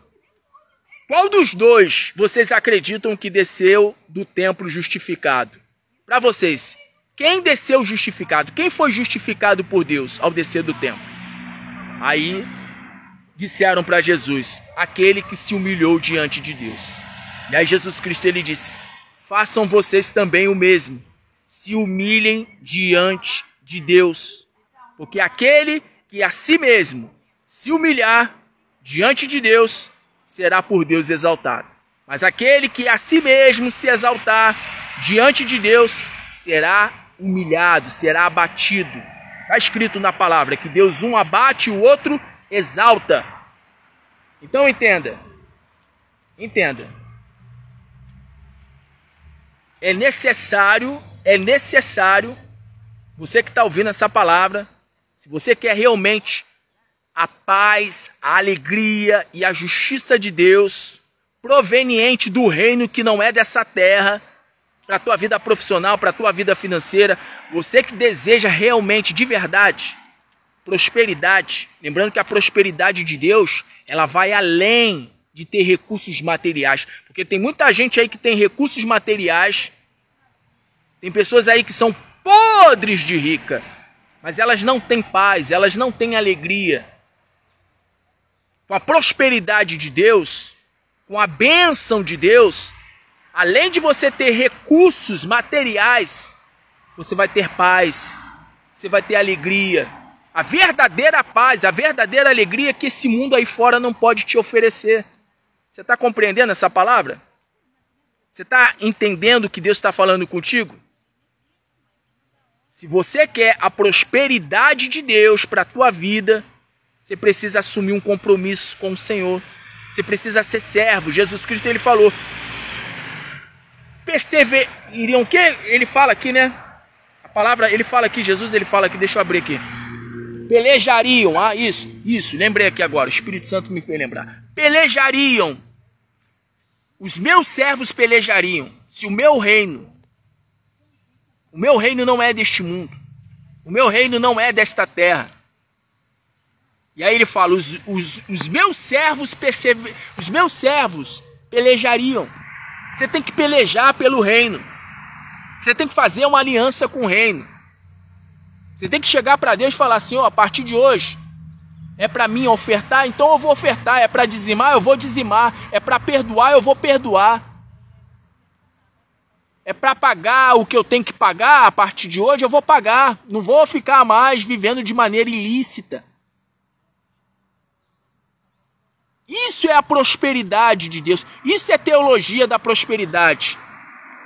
qual dos dois vocês acreditam que desceu do templo justificado? Para vocês, quem desceu justificado? Quem foi justificado por Deus ao descer do templo? Aí disseram para Jesus, aquele que se humilhou diante de Deus. E aí Jesus Cristo ele disse, façam vocês também o mesmo. Se humilhem diante de Deus. Porque aquele que a si mesmo se humilhar diante de Deus, será por Deus exaltado. Mas aquele que a si mesmo se exaltar diante de Deus, será humilhado, será abatido. Está escrito na palavra que Deus um abate e o outro exalta. Então entenda. É necessário, você que está ouvindo essa palavra, se você quer realmente a paz, a alegria e a justiça de Deus, proveniente do reino que não é dessa terra, para a tua vida profissional, para a tua vida financeira, você que deseja realmente, de verdade, prosperidade, lembrando que a prosperidade de Deus, ela vai além de ter recursos materiais, porque tem muita gente aí que tem recursos materiais, tem pessoas aí que são podres de rica, mas elas não têm paz, elas não têm alegria. Com a prosperidade de Deus, com a bênção de Deus, além de você ter recursos materiais, você vai ter paz, você vai ter alegria. A verdadeira paz, a verdadeira alegria que esse mundo aí fora não pode te oferecer. Você está compreendendo essa palavra? Você está entendendo o que Deus está falando contigo? Se você quer a prosperidade de Deus para a tua vida, você precisa assumir um compromisso com o Senhor. Você precisa ser servo. Jesus Cristo, ele falou, perseverariam, o que ele fala aqui, né? A palavra, ele fala aqui, Jesus, ele fala aqui, deixa eu abrir aqui. Pelejariam, isso, lembrei aqui agora, o Espírito Santo me fez lembrar. Pelejariam, os meus servos pelejariam, se o meu reino não é deste mundo, o meu reino não é desta terra. E aí ele fala, os meus servos pelejariam. Você tem que pelejar pelo reino. Você tem que fazer uma aliança com o reino. Você tem que chegar para Deus e falar assim, ó, a partir de hoje, é para mim ofertar, então eu vou ofertar. É para dizimar, eu vou dizimar. É para perdoar, eu vou perdoar. É para pagar o que eu tenho que pagar, a partir de hoje eu vou pagar. Não vou ficar mais vivendo de maneira ilícita. Isso é a prosperidade de Deus. Isso é teologia da prosperidade.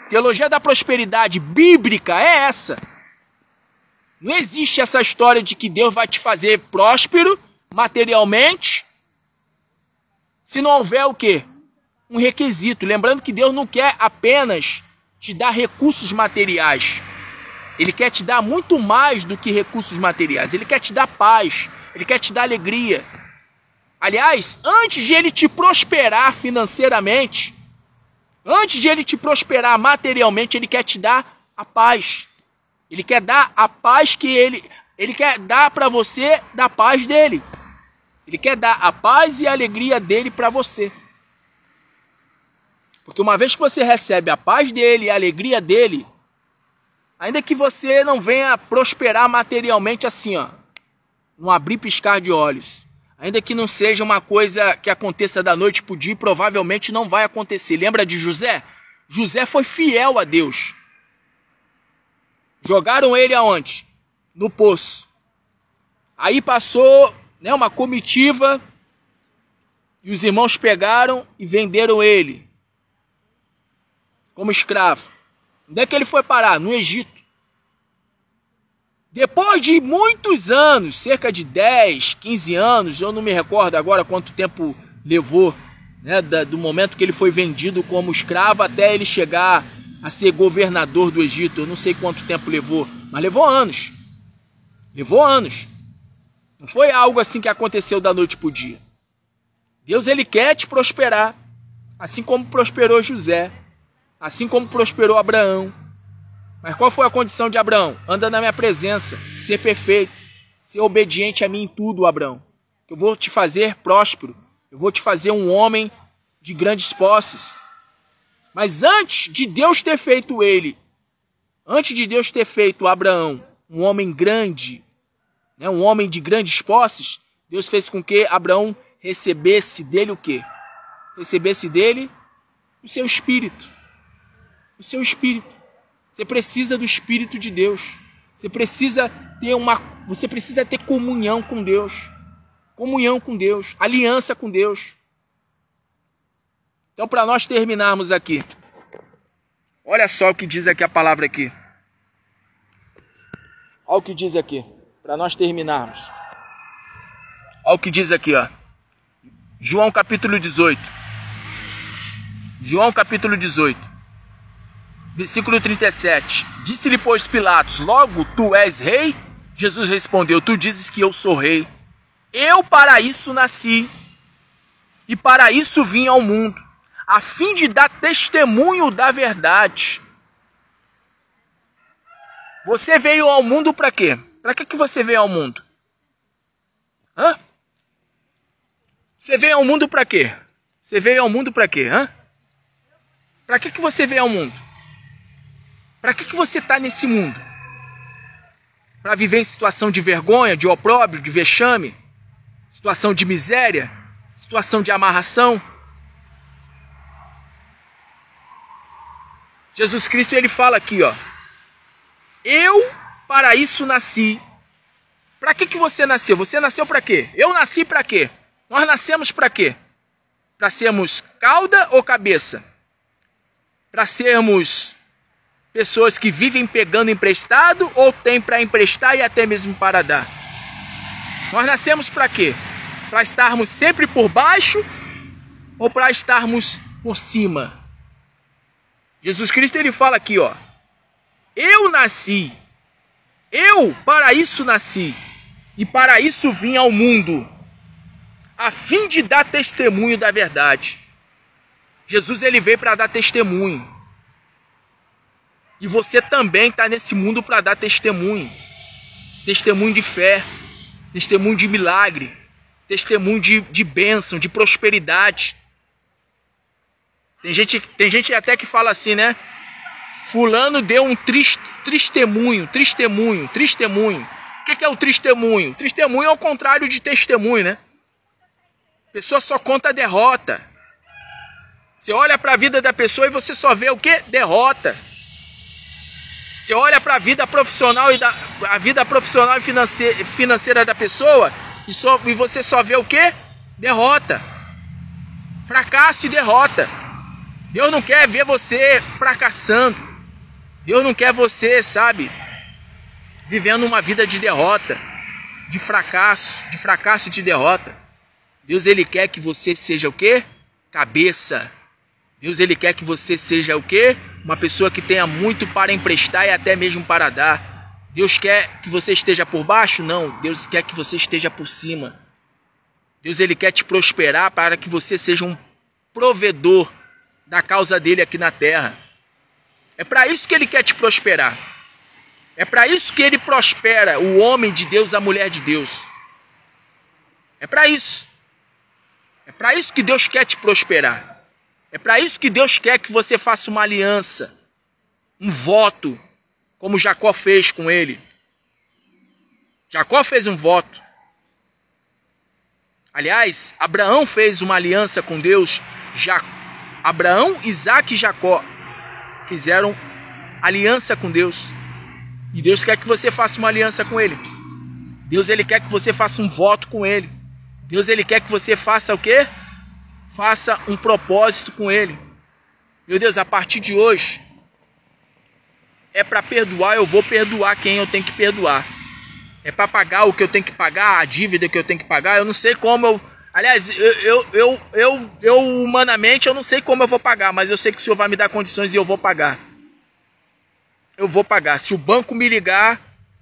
Teologia da prosperidade bíblica é essa. Não existe essa história de que Deus vai te fazer próspero materialmente se não houver o quê? Um requisito. Lembrando que Deus não quer apenas te dar recursos materiais. Ele quer te dar muito mais do que recursos materiais. Ele quer te dar paz. Ele quer te dar alegria. Aliás, antes de ele te prosperar financeiramente, antes de ele te prosperar materialmente, ele quer te dar a paz. Ele quer dar a paz que ele quer dar para você da paz dele. Ele quer dar a paz e a alegria dele para você. Porque uma vez que você recebe a paz dele e a alegria dele, ainda que você não venha prosperar materialmente assim, ó, um abrir e piscar de olhos, ainda que não seja uma coisa que aconteça da noite para o dia, provavelmente não vai acontecer. Lembra de José? José foi fiel a Deus. Jogaram ele aonde? No poço. Aí passou, né, uma comitiva e os irmãos pegaram e venderam ele como escravo. Onde é que ele foi parar? No Egito. Depois de muitos anos, cerca de 10, 15 anos, eu não me recordo agora quanto tempo levou, né, do momento que ele foi vendido como escravo até ele chegar a ser governador do Egito. Eu não sei quanto tempo levou, mas levou anos. Levou anos. Não foi algo assim que aconteceu da noite para o dia. Deus, ele quer te prosperar, assim como prosperou José, assim como prosperou Abraão. Mas qual foi a condição de Abraão? Anda na minha presença, ser perfeito, ser obediente a mim em tudo, Abraão. Eu vou te fazer próspero, eu vou te fazer um homem de grandes posses. Mas antes de Deus ter feito ele, antes de Deus ter feito Abraão um homem grande, né, um homem de grandes posses, Deus fez com que Abraão recebesse dele o quê? Recebesse dele o seu espírito. O seu espírito. Você precisa do Espírito de Deus. Você precisa ter comunhão com Deus. Comunhão com Deus, aliança com Deus. Então, para nós terminarmos aqui, olha só o que diz aqui a palavra aqui. Olha o que diz aqui, para nós terminarmos. Olha o que diz aqui, ó. João capítulo 18. João capítulo 18. Versículo 37. Disse-lhe, pois, Pilatos, logo tu és rei? Jesus respondeu, tu dizes que eu sou rei. Eu para isso nasci, e para isso vim ao mundo, a fim de dar testemunho da verdade. Você veio ao mundo para quê? Para que você veio ao mundo? Hã? Você veio ao mundo para quê? Você veio ao mundo para quê? Hã? Para que você veio ao mundo? Para que você está nesse mundo? Para viver em situação de vergonha, de opróbrio, de vexame? Situação de miséria? Situação de amarração? Jesus Cristo, ele fala aqui, ó. Eu para isso nasci. Para que você nasceu? Você nasceu para quê? Eu nasci para quê? Nós nascemos para quê? Para sermos cauda ou cabeça? Para sermos Pessoas que vivem pegando emprestado ou têm para emprestar e até mesmo para dar. Nós nascemos para quê? Para estarmos sempre por baixo ou para estarmos por cima? Jesus Cristo ele fala aqui, ó. Eu nasci. Eu para isso nasci. E para isso vim ao mundo, a fim de dar testemunho da verdade. Jesus ele veio para dar testemunho. E você também está nesse mundo para dar testemunho. Testemunho de fé, testemunho de milagre, testemunho de bênção, de prosperidade. Tem gente até que fala assim, né? Fulano deu um testemunho. O que é o testemunho? Testemunho é o contrário de testemunho, né? A pessoa só conta a derrota. Você olha para a vida da pessoa e você só vê o quê? Derrota. Você olha para a vida profissional e financeira da pessoa e você só vê o quê? Derrota. Fracasso e derrota. Deus não quer ver você fracassando. Deus não quer você, sabe, vivendo uma vida de derrota, de fracasso e de derrota. Deus ele quer que você seja o quê? Cabeça. Deus ele quer que você seja o quê? Uma pessoa que tenha muito para emprestar e até mesmo para dar. Deus quer que você esteja por baixo? Não. Deus quer que você esteja por cima. Deus ele quer te prosperar para que você seja um provedor da causa dele aqui na terra. É para isso que ele quer te prosperar. É para isso que ele prospera o homem de Deus, a mulher de Deus. É para isso. É para isso que Deus quer te prosperar. É para isso que Deus quer que você faça uma aliança, um voto, como Jacó fez com ele. Jacó fez um voto. Aliás, Abraão fez uma aliança com Deus. Abraão, Isaac e Jacó fizeram aliança com Deus. E Deus quer que você faça uma aliança com ele. Deus ele quer que você faça um voto com ele. Deus ele quer que você faça o quê? Faça um propósito com ele. Meu Deus, a partir de hoje é para perdoar, eu vou perdoar quem eu tenho que perdoar. É para pagar o que eu tenho que pagar, a dívida que eu tenho que pagar. Eu não sei como aliás, eu humanamente eu não sei como eu vou pagar, mas eu sei que o Senhor vai me dar condições e eu vou pagar. Eu vou pagar. Se o banco me ligar,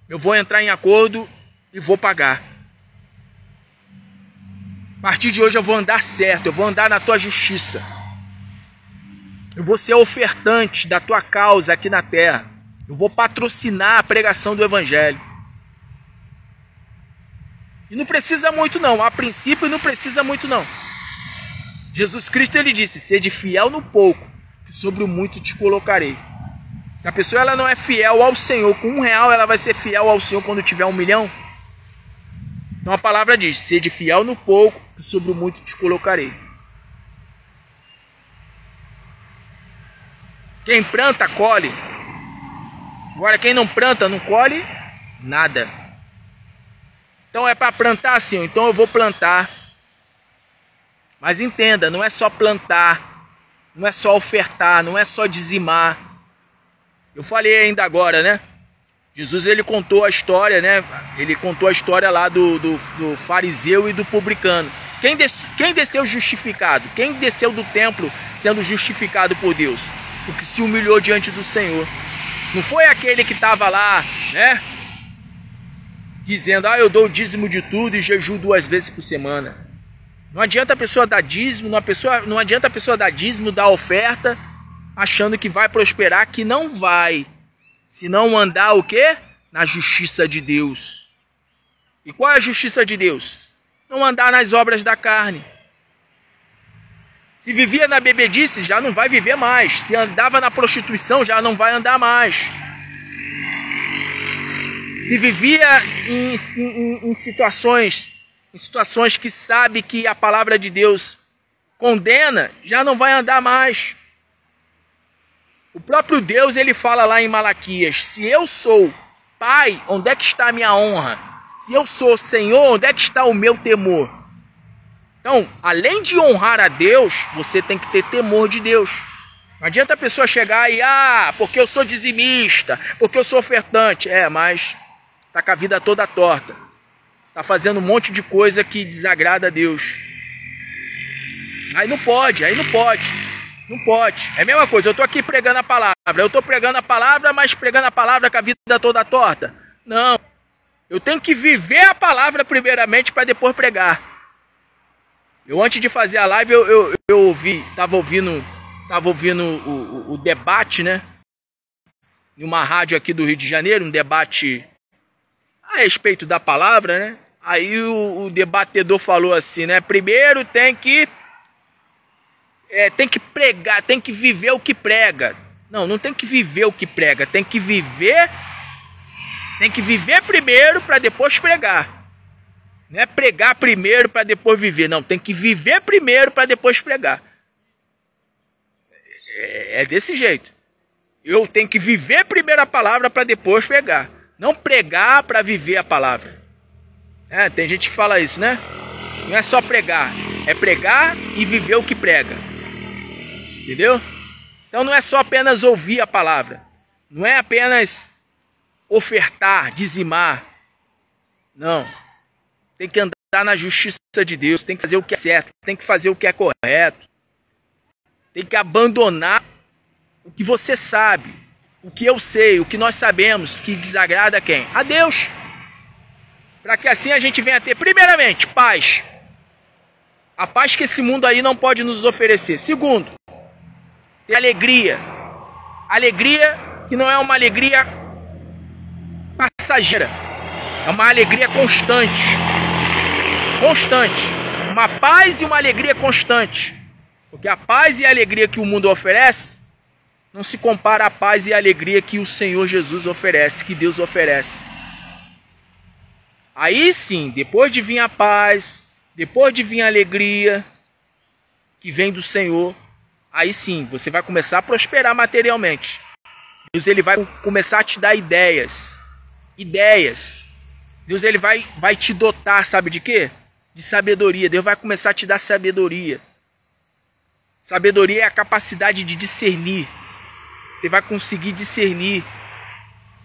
eu vou entrar em acordo e vou pagar. A partir de hoje eu vou andar certo, eu vou andar na tua justiça. Eu vou ser ofertante da tua causa aqui na terra. Eu vou patrocinar a pregação do evangelho. E não precisa muito não, a princípio não precisa muito não. Jesus Cristo ele disse, sede fiel no pouco, que sobre o muito te colocarei. Se a pessoa ela não é fiel ao Senhor, com R$1 ela vai ser fiel ao Senhor quando tiver 1 milhão? Então a palavra diz, sede fiel no pouco, que sobre o muito te colocarei. Quem planta, colhe. Agora quem não planta, não colhe nada. Então é para plantar assim, então eu vou plantar. Mas entenda, não é só plantar, não é só ofertar, não é só dizimar. Eu falei ainda agora, né? Jesus ele contou a história, né? Ele contou a história lá do fariseu e do publicano. Quem desceu justificado? Quem desceu do templo sendo justificado por Deus? O que se humilhou diante do Senhor. Não foi aquele que estava lá, né? Dizendo, eu dou o dízimo de tudo e jejuo 2 vezes por semana. Não adianta a pessoa dar dízimo, não adianta a pessoa dar dízimo, dar oferta, achando que vai prosperar, que não vai. Se não andar o quê? Na justiça de Deus. E qual é a justiça de Deus? Não andar nas obras da carne. Se vivia na bebedice, já não vai viver mais. Se andava na prostituição, já não vai andar mais. Se vivia em situações que sabe que a palavra de Deus condena, já não vai andar mais. O próprio Deus, ele fala lá em Malaquias, se eu sou Pai, onde é que está a minha honra? Se eu sou Senhor, onde é que está o meu temor? Então, além de honrar a Deus, você tem que ter temor de Deus. Não adianta a pessoa chegar e, porque eu sou dizimista, porque eu sou ofertante. Mas tá com a vida toda torta. Tá fazendo um monte de coisa que desagrada a Deus. Aí não pode. Não pode. É a mesma coisa, eu tô aqui pregando a palavra. Eu tô pregando a palavra, mas pregando a palavra com a vida toda torta. Não. Eu tenho que viver a palavra primeiramente para depois pregar. Eu antes de fazer a live, eu tava ouvindo o debate, né? Em uma rádio aqui do Rio de Janeiro, um debate a respeito da palavra, né? Aí o debatedor falou assim, né? Primeiro tem que pregar, tem que viver o que prega. Não tem que viver o que prega, tem que viver primeiro para depois pregar. Não é pregar primeiro para depois viver, não, tem que viver primeiro para depois pregar. É desse jeito. Eu tenho que viver primeiro a palavra para depois pregar. Não pregar para viver a palavra. Tem gente que fala isso, né? Não é só pregar, é pregar e viver o que prega. Entendeu? Então não é só apenas ouvir a palavra. Não é apenas ofertar, dizimar. Não. Tem que andar na justiça de Deus. Tem que fazer o que é certo. Tem que fazer o que é correto. Tem que abandonar o que você sabe. O que eu sei, o que nós sabemos que desagrada a quem? A Deus. Para que assim a gente venha ter, primeiramente, paz. A paz que esse mundo aí não pode nos oferecer. Segundo, ter alegria. Alegria que não é uma alegria passageira. É uma alegria constante. Constante. Uma paz e uma alegria constante. Porque a paz e a alegria que o mundo oferece não se compara à paz e à alegria que o Senhor Jesus oferece, que Deus oferece. Aí sim, depois de vir a paz, depois de vir a alegria que vem do Senhor, aí sim, você vai começar a prosperar materialmente. Deus ele vai começar a te dar ideias. Ideias. Deus ele vai te dotar, sabe de quê? De sabedoria. Deus vai começar a te dar sabedoria. Sabedoria é a capacidade de discernir. Você vai conseguir discernir.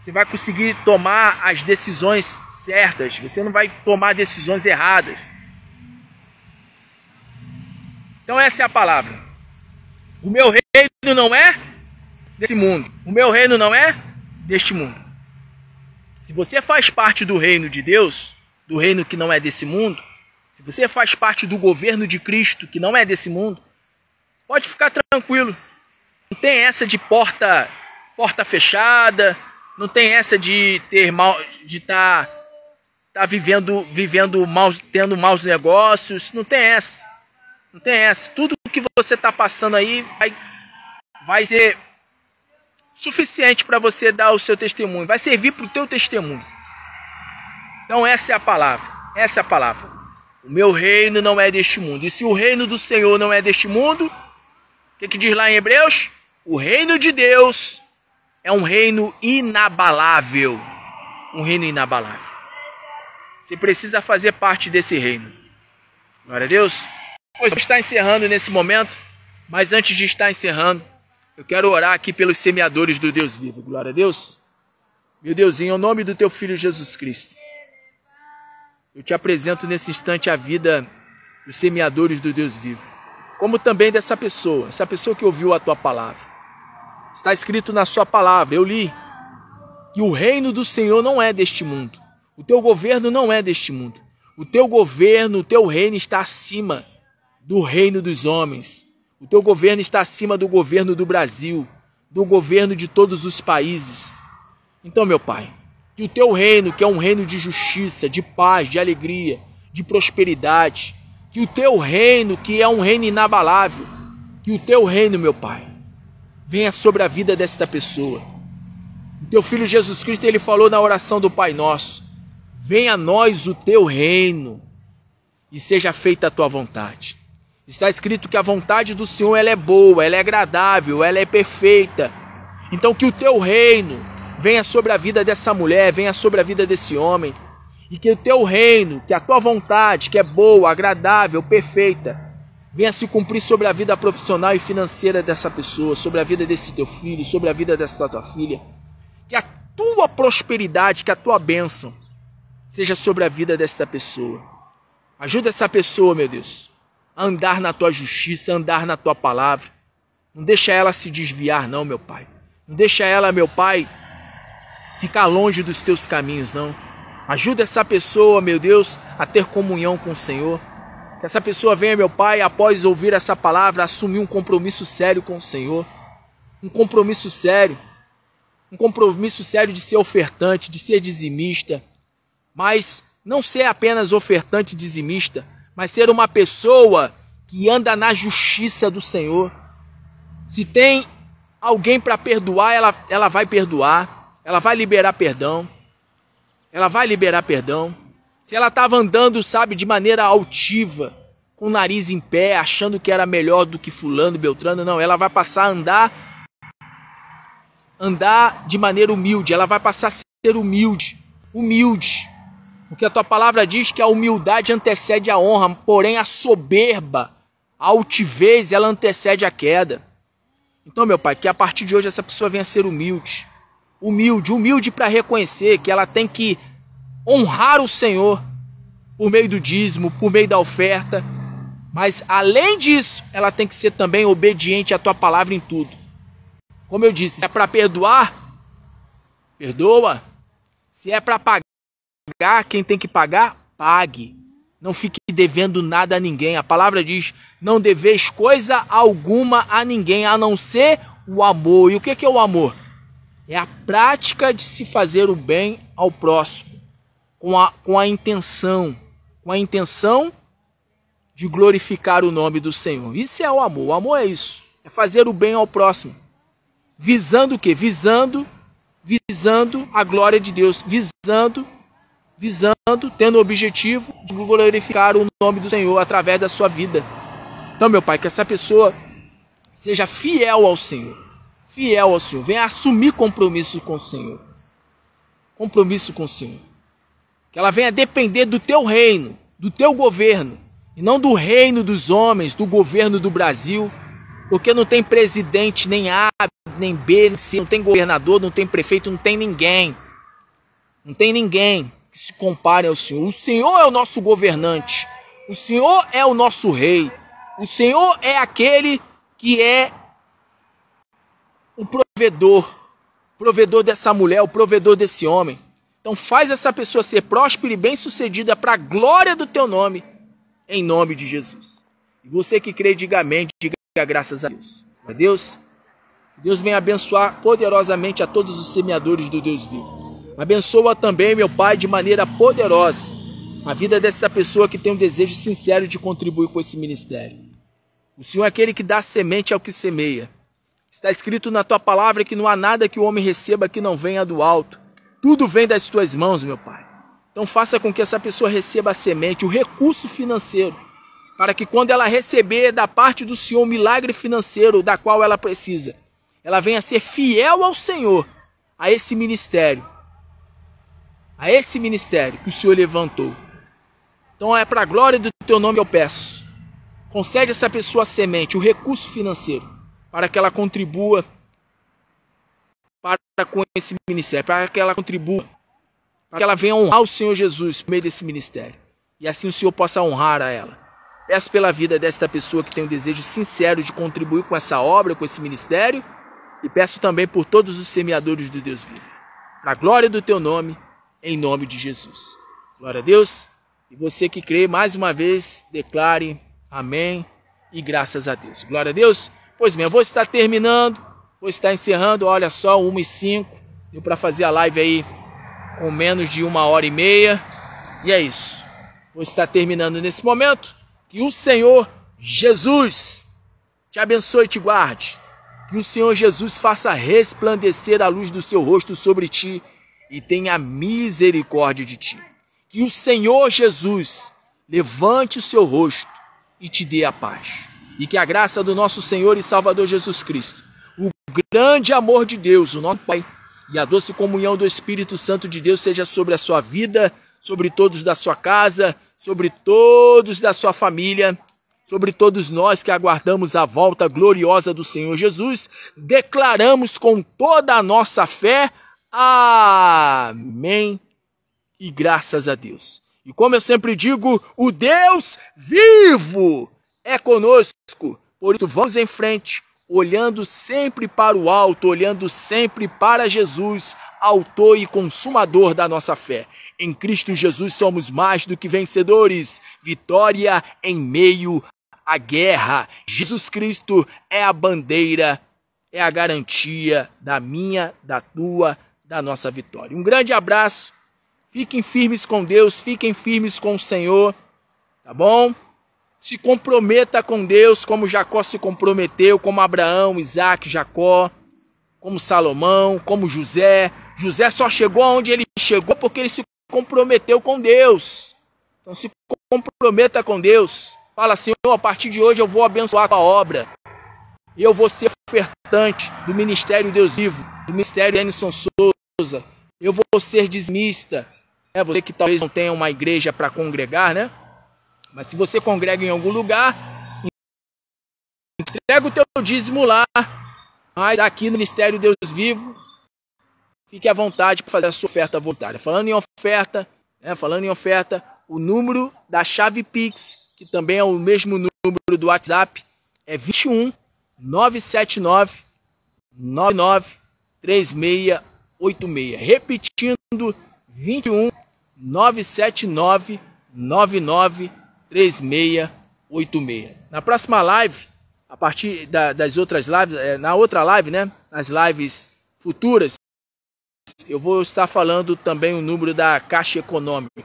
Você vai conseguir tomar as decisões certas. Você não vai tomar decisões erradas. Então essa é a palavra. O meu reino não é desse mundo. O meu reino não é deste mundo. Se você faz parte do reino de Deus, do reino que não é desse mundo, se você faz parte do governo de Cristo, que não é desse mundo, pode ficar tranquilo. Não tem essa de porta fechada, não tem essa de ter mal, de estar vivendo mal, tendo maus negócios, não tem essa. Não tem essa. Tudo que você está passando aí vai ser suficiente para você dar o seu testemunho, vai servir para o teu testemunho. Então essa é a palavra. Essa é a palavra. O meu reino não é deste mundo. E se o reino do Senhor não é deste mundo, o que diz lá em Hebreus? O reino de Deus é um reino inabalável. Um reino inabalável. Você precisa fazer parte desse reino. Glória a Deus. Pois está encerrando nesse momento, mas antes de estar encerrando, eu quero orar aqui pelos semeadores do Deus vivo. Glória a Deus. Meu Deusinho, em nome do teu Filho Jesus Cristo, eu te apresento nesse instante a vida dos semeadores do Deus vivo. Como também dessa pessoa, essa pessoa que ouviu a tua palavra. Está escrito na sua palavra, eu li, que o reino do Senhor não é deste mundo. O teu governo não é deste mundo. O teu governo, o teu reino está acima do reino dos homens. O teu governo está acima do governo do Brasil, do governo de todos os países. Então, meu Pai, que o teu reino, que é um reino de justiça, de paz, de alegria, de prosperidade, que o teu reino, que é um reino inabalável, que o teu reino, meu Pai, venha sobre a vida desta pessoa. O teu Filho Jesus Cristo, ele falou na oração do Pai Nosso: venha a nós o teu reino e seja feita a tua vontade. Está escrito que a vontade do Senhor ela é boa, ela é agradável, ela é perfeita. Então que o teu reino venha sobre a vida dessa mulher, venha sobre a vida desse homem. E que o teu reino, que a tua vontade, que é boa, agradável, perfeita, venha se cumprir sobre a vida profissional e financeira dessa pessoa, sobre a vida desse teu filho, sobre a vida dessa tua filha. Que a tua prosperidade, que a tua bênção seja sobre a vida desta pessoa. Ajuda essa pessoa, meu Deus, a andar na tua justiça, a andar na tua palavra. Não deixa ela se desviar, não, meu Pai. Não deixa ela, meu Pai, ficar longe dos teus caminhos, não. Ajuda essa pessoa, meu Deus, a ter comunhão com o Senhor. Que essa pessoa venha, meu Pai, após ouvir essa palavra, assumir um compromisso sério com o Senhor. Um compromisso sério. Um compromisso sério de ser ofertante, de ser dizimista. Mas não ser apenas ofertante e dizimista, mas ser uma pessoa que anda na justiça do Senhor. Se tem alguém para perdoar, ela vai perdoar. Ela vai liberar perdão. Ela vai liberar perdão. Se ela estava andando, sabe, de maneira altiva, com o nariz em pé, achando que era melhor do que fulano, beltrano, não. Ela vai passar a andar de maneira humilde. Ela vai passar a ser humilde. Humilde. Porque a tua palavra diz que a humildade antecede a honra, porém a soberba, a altivez, ela antecede a queda. Então, meu Pai, que a partir de hoje essa pessoa venha a ser humilde. Humilde para reconhecer que ela tem que honrar o Senhor por meio do dízimo, por meio da oferta. Mas, além disso, ela tem que ser também obediente à tua palavra em tudo. Como eu disse, se é para perdoar, perdoa. Se é para pagar, quem tem que pagar, pague. Não fique devendo nada a ninguém. A palavra diz, não deveis coisa alguma a ninguém, a não ser o amor. E o que é o amor? É a prática de se fazer o bem ao próximo, com a intenção de glorificar o nome do Senhor. Isso é o amor. O amor é isso. É fazer o bem ao próximo. Visando o quê? Visando a glória de Deus. Visando, tendo o objetivo de glorificar o nome do Senhor através da sua vida. Então, meu Pai, que essa pessoa seja fiel ao Senhor. Fiel ao Senhor. Venha assumir compromisso com o Senhor. Compromisso com o Senhor. Que ela venha depender do teu reino, do teu governo, e não do reino dos homens, do governo do Brasil, porque não tem presidente, nem A, nem B, nem C, não tem governador, não tem prefeito, não tem ninguém. Não tem ninguém que se compare ao Senhor. O Senhor é o nosso governante. O Senhor é o nosso rei. O Senhor é aquele que é o provedor dessa mulher, o provedor desse homem. Então faz essa pessoa ser próspera e bem-sucedida para a glória do teu nome, em nome de Jesus. E você que crê, diga amém, diga graças a Deus. Deus, Deus vem abençoar poderosamente a todos os semeadores do Deus vivo. Abençoa também, meu Pai, de maneira poderosa a vida dessa pessoa que tem um desejo sincero de contribuir com esse ministério. O Senhor é aquele que dá semente ao que semeia. Está escrito na tua palavra que não há nada que o homem receba que não venha do alto. Tudo vem das tuas mãos, meu Pai. Então faça com que essa pessoa receba a semente, o recurso financeiro, para que quando ela receber da parte do Senhor o milagre financeiro da qual ela precisa, ela venha ser fiel ao Senhor, a esse ministério que o Senhor levantou. Então é para a glória do teu nome eu peço. Concede a essa pessoa a semente, o recurso financeiro, para que ela contribua com esse ministério, para que ela contribua, para que ela venha honrar o Senhor Jesus por meio desse ministério. E assim o Senhor possa honrar a ela. Peço pela vida desta pessoa que tem um desejo sincero de contribuir com essa obra, com esse ministério, e peço também por todos os semeadores do Deus vivo. Para a glória do teu nome, em nome de Jesus. Glória a Deus. E você que crê, mais uma vez, declare amém e graças a Deus. Glória a Deus. Pois bem, eu vou estar terminando, vou estar encerrando, olha só, 1h05. Deu para fazer a live aí com menos de 1h30. E é isso. Vou estar terminando nesse momento. Que o Senhor Jesus te abençoe e te guarde. Que o Senhor Jesus faça resplandecer a luz do seu rosto sobre ti e tenha misericórdia de ti. Que o Senhor Jesus levante o seu rosto e te dê a paz. E que a graça do nosso Senhor e Salvador Jesus Cristo, o grande amor de Deus, o nosso Pai, e a doce comunhão do Espírito Santo de Deus seja sobre a sua vida, sobre todos da sua casa, sobre todos da sua família, sobre todos nós que aguardamos a volta gloriosa do Senhor Jesus, declaramos com toda a nossa fé, amém, e graças a Deus. E como eu sempre digo, o Deus vivo é conosco, por isso vamos em frente, olhando sempre para o alto, olhando sempre para Jesus, autor e consumador da nossa fé. Em Cristo Jesus somos mais do que vencedores, vitória em meio à guerra. Jesus Cristo é a bandeira, é a garantia da minha, da tua, da nossa vitória. Um grande abraço, fiquem firmes com Deus, fiquem firmes com o Senhor, tá bom? Se comprometa com Deus como Jacó se comprometeu, como Abraão, Isaac, Jacó, como Salomão, como José. José só chegou aonde ele chegou porque ele se comprometeu com Deus. Então se comprometa com Deus. Fala, Senhor, a partir de hoje eu vou abençoar a tua obra. E eu vou ser ofertante do Ministério Deus Vivo, do Ministério Enison Souza. Eu vou ser dizimista. Você que talvez não tenha uma igreja para congregar, né? Mas se você congrega em algum lugar, entrega o teu dízimo lá. Mas aqui no Ministério Deus Vivo, fique à vontade para fazer a sua oferta voluntária. Falando em oferta, o número da chave Pix, que também é o mesmo número do WhatsApp, é 21 979 99 3686. Repetindo, 21 979 99 3686. Na próxima live, a partir das outras lives, na outra live, né? Nas lives futuras, eu vou estar falando também o número da Caixa Econômica,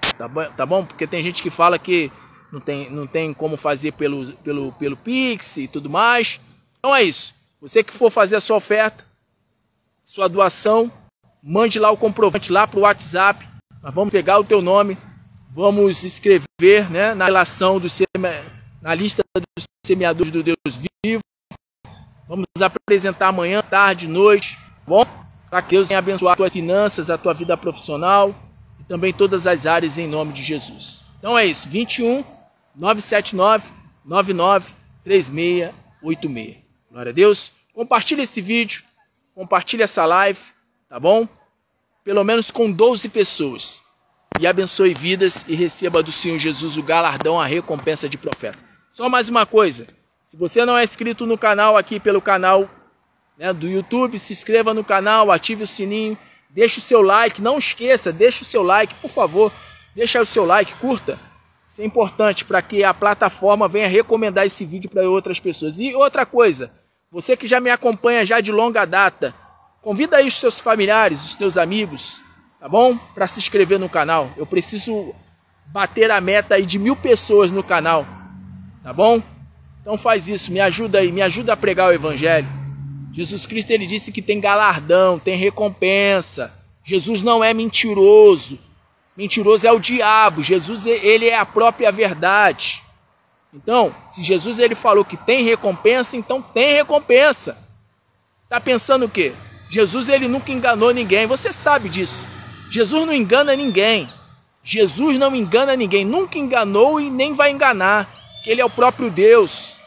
tá bom? Porque tem gente que fala que não tem como fazer pelo Pix e tudo mais. Então é isso. Você que for fazer a sua oferta, sua doação, mande lá o comprovante lá para o WhatsApp. Nós vamos pegar o teu nome, vamos escrever, né, na lista dos semeadores do Deus vivo. Vamos apresentar amanhã, tarde, noite, tá bom? Para que Deus venha abençoar as tuas finanças, a tua vida profissional e também todas as áreas em nome de Jesus. Então é isso, 21 979 99 3686. Glória a Deus. Compartilha esse vídeo, compartilha essa live, tá bom? Pelo menos com 12 pessoas. E abençoe vidas e receba do Senhor Jesus o galardão, a recompensa de profeta. Só mais uma coisa, se você não é inscrito no canal, aqui pelo canal, né, do YouTube, se inscreva no canal, ative o sininho, deixe o seu like, não esqueça, deixe o seu like, por favor, deixa o seu like, curta. Isso é importante para que a plataforma venha recomendar esse vídeo para outras pessoas. E outra coisa, você que já me acompanha já de longa data, convida aí os seus familiares, os seus amigos, tá bom? Para se inscrever no canal. Eu preciso bater a meta aí de 1000 pessoas no canal, tá bom? Então faz isso, me ajuda aí, me ajuda a pregar o Evangelho. Jesus Cristo, ele disse que tem galardão, tem recompensa. Jesus não é mentiroso. Mentiroso é o diabo. Jesus, ele é a própria verdade. Então, se Jesus ele falou que tem recompensa, então tem recompensa. Tá pensando o quê? Jesus ele nunca enganou ninguém. Você sabe disso. Jesus não engana ninguém. Jesus não engana ninguém. Nunca enganou e nem vai enganar. Que ele é o próprio Deus.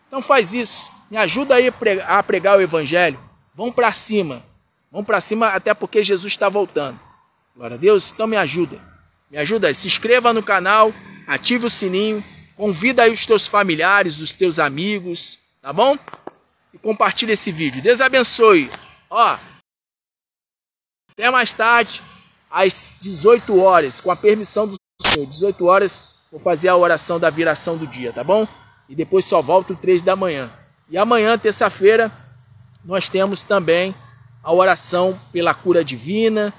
Então faz isso. Me ajuda aí a pregar o Evangelho. Vamos para cima. Vamos para cima até porque Jesus está voltando. Glória a Deus. Então me ajuda. Me ajuda aí. Se inscreva no canal. Ative o sininho. Convida aí os teus familiares, os teus amigos. Tá bom? E compartilha esse vídeo. Deus abençoe. Ó. Até mais tarde. Às 18 horas. Com a permissão do Senhor. 18 horas. Vou fazer a oração da viração do dia. Tá bom? E depois só volto 3 da manhã. E amanhã, terça-feira, nós temos também a oração pela cura divina,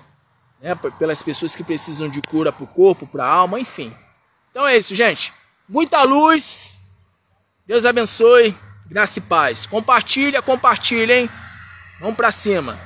né, pelas pessoas que precisam de cura para o corpo, para a alma, enfim. Então é isso, gente. Muita luz. Deus abençoe. Graça e paz. Compartilha, hein? Vamos para cima.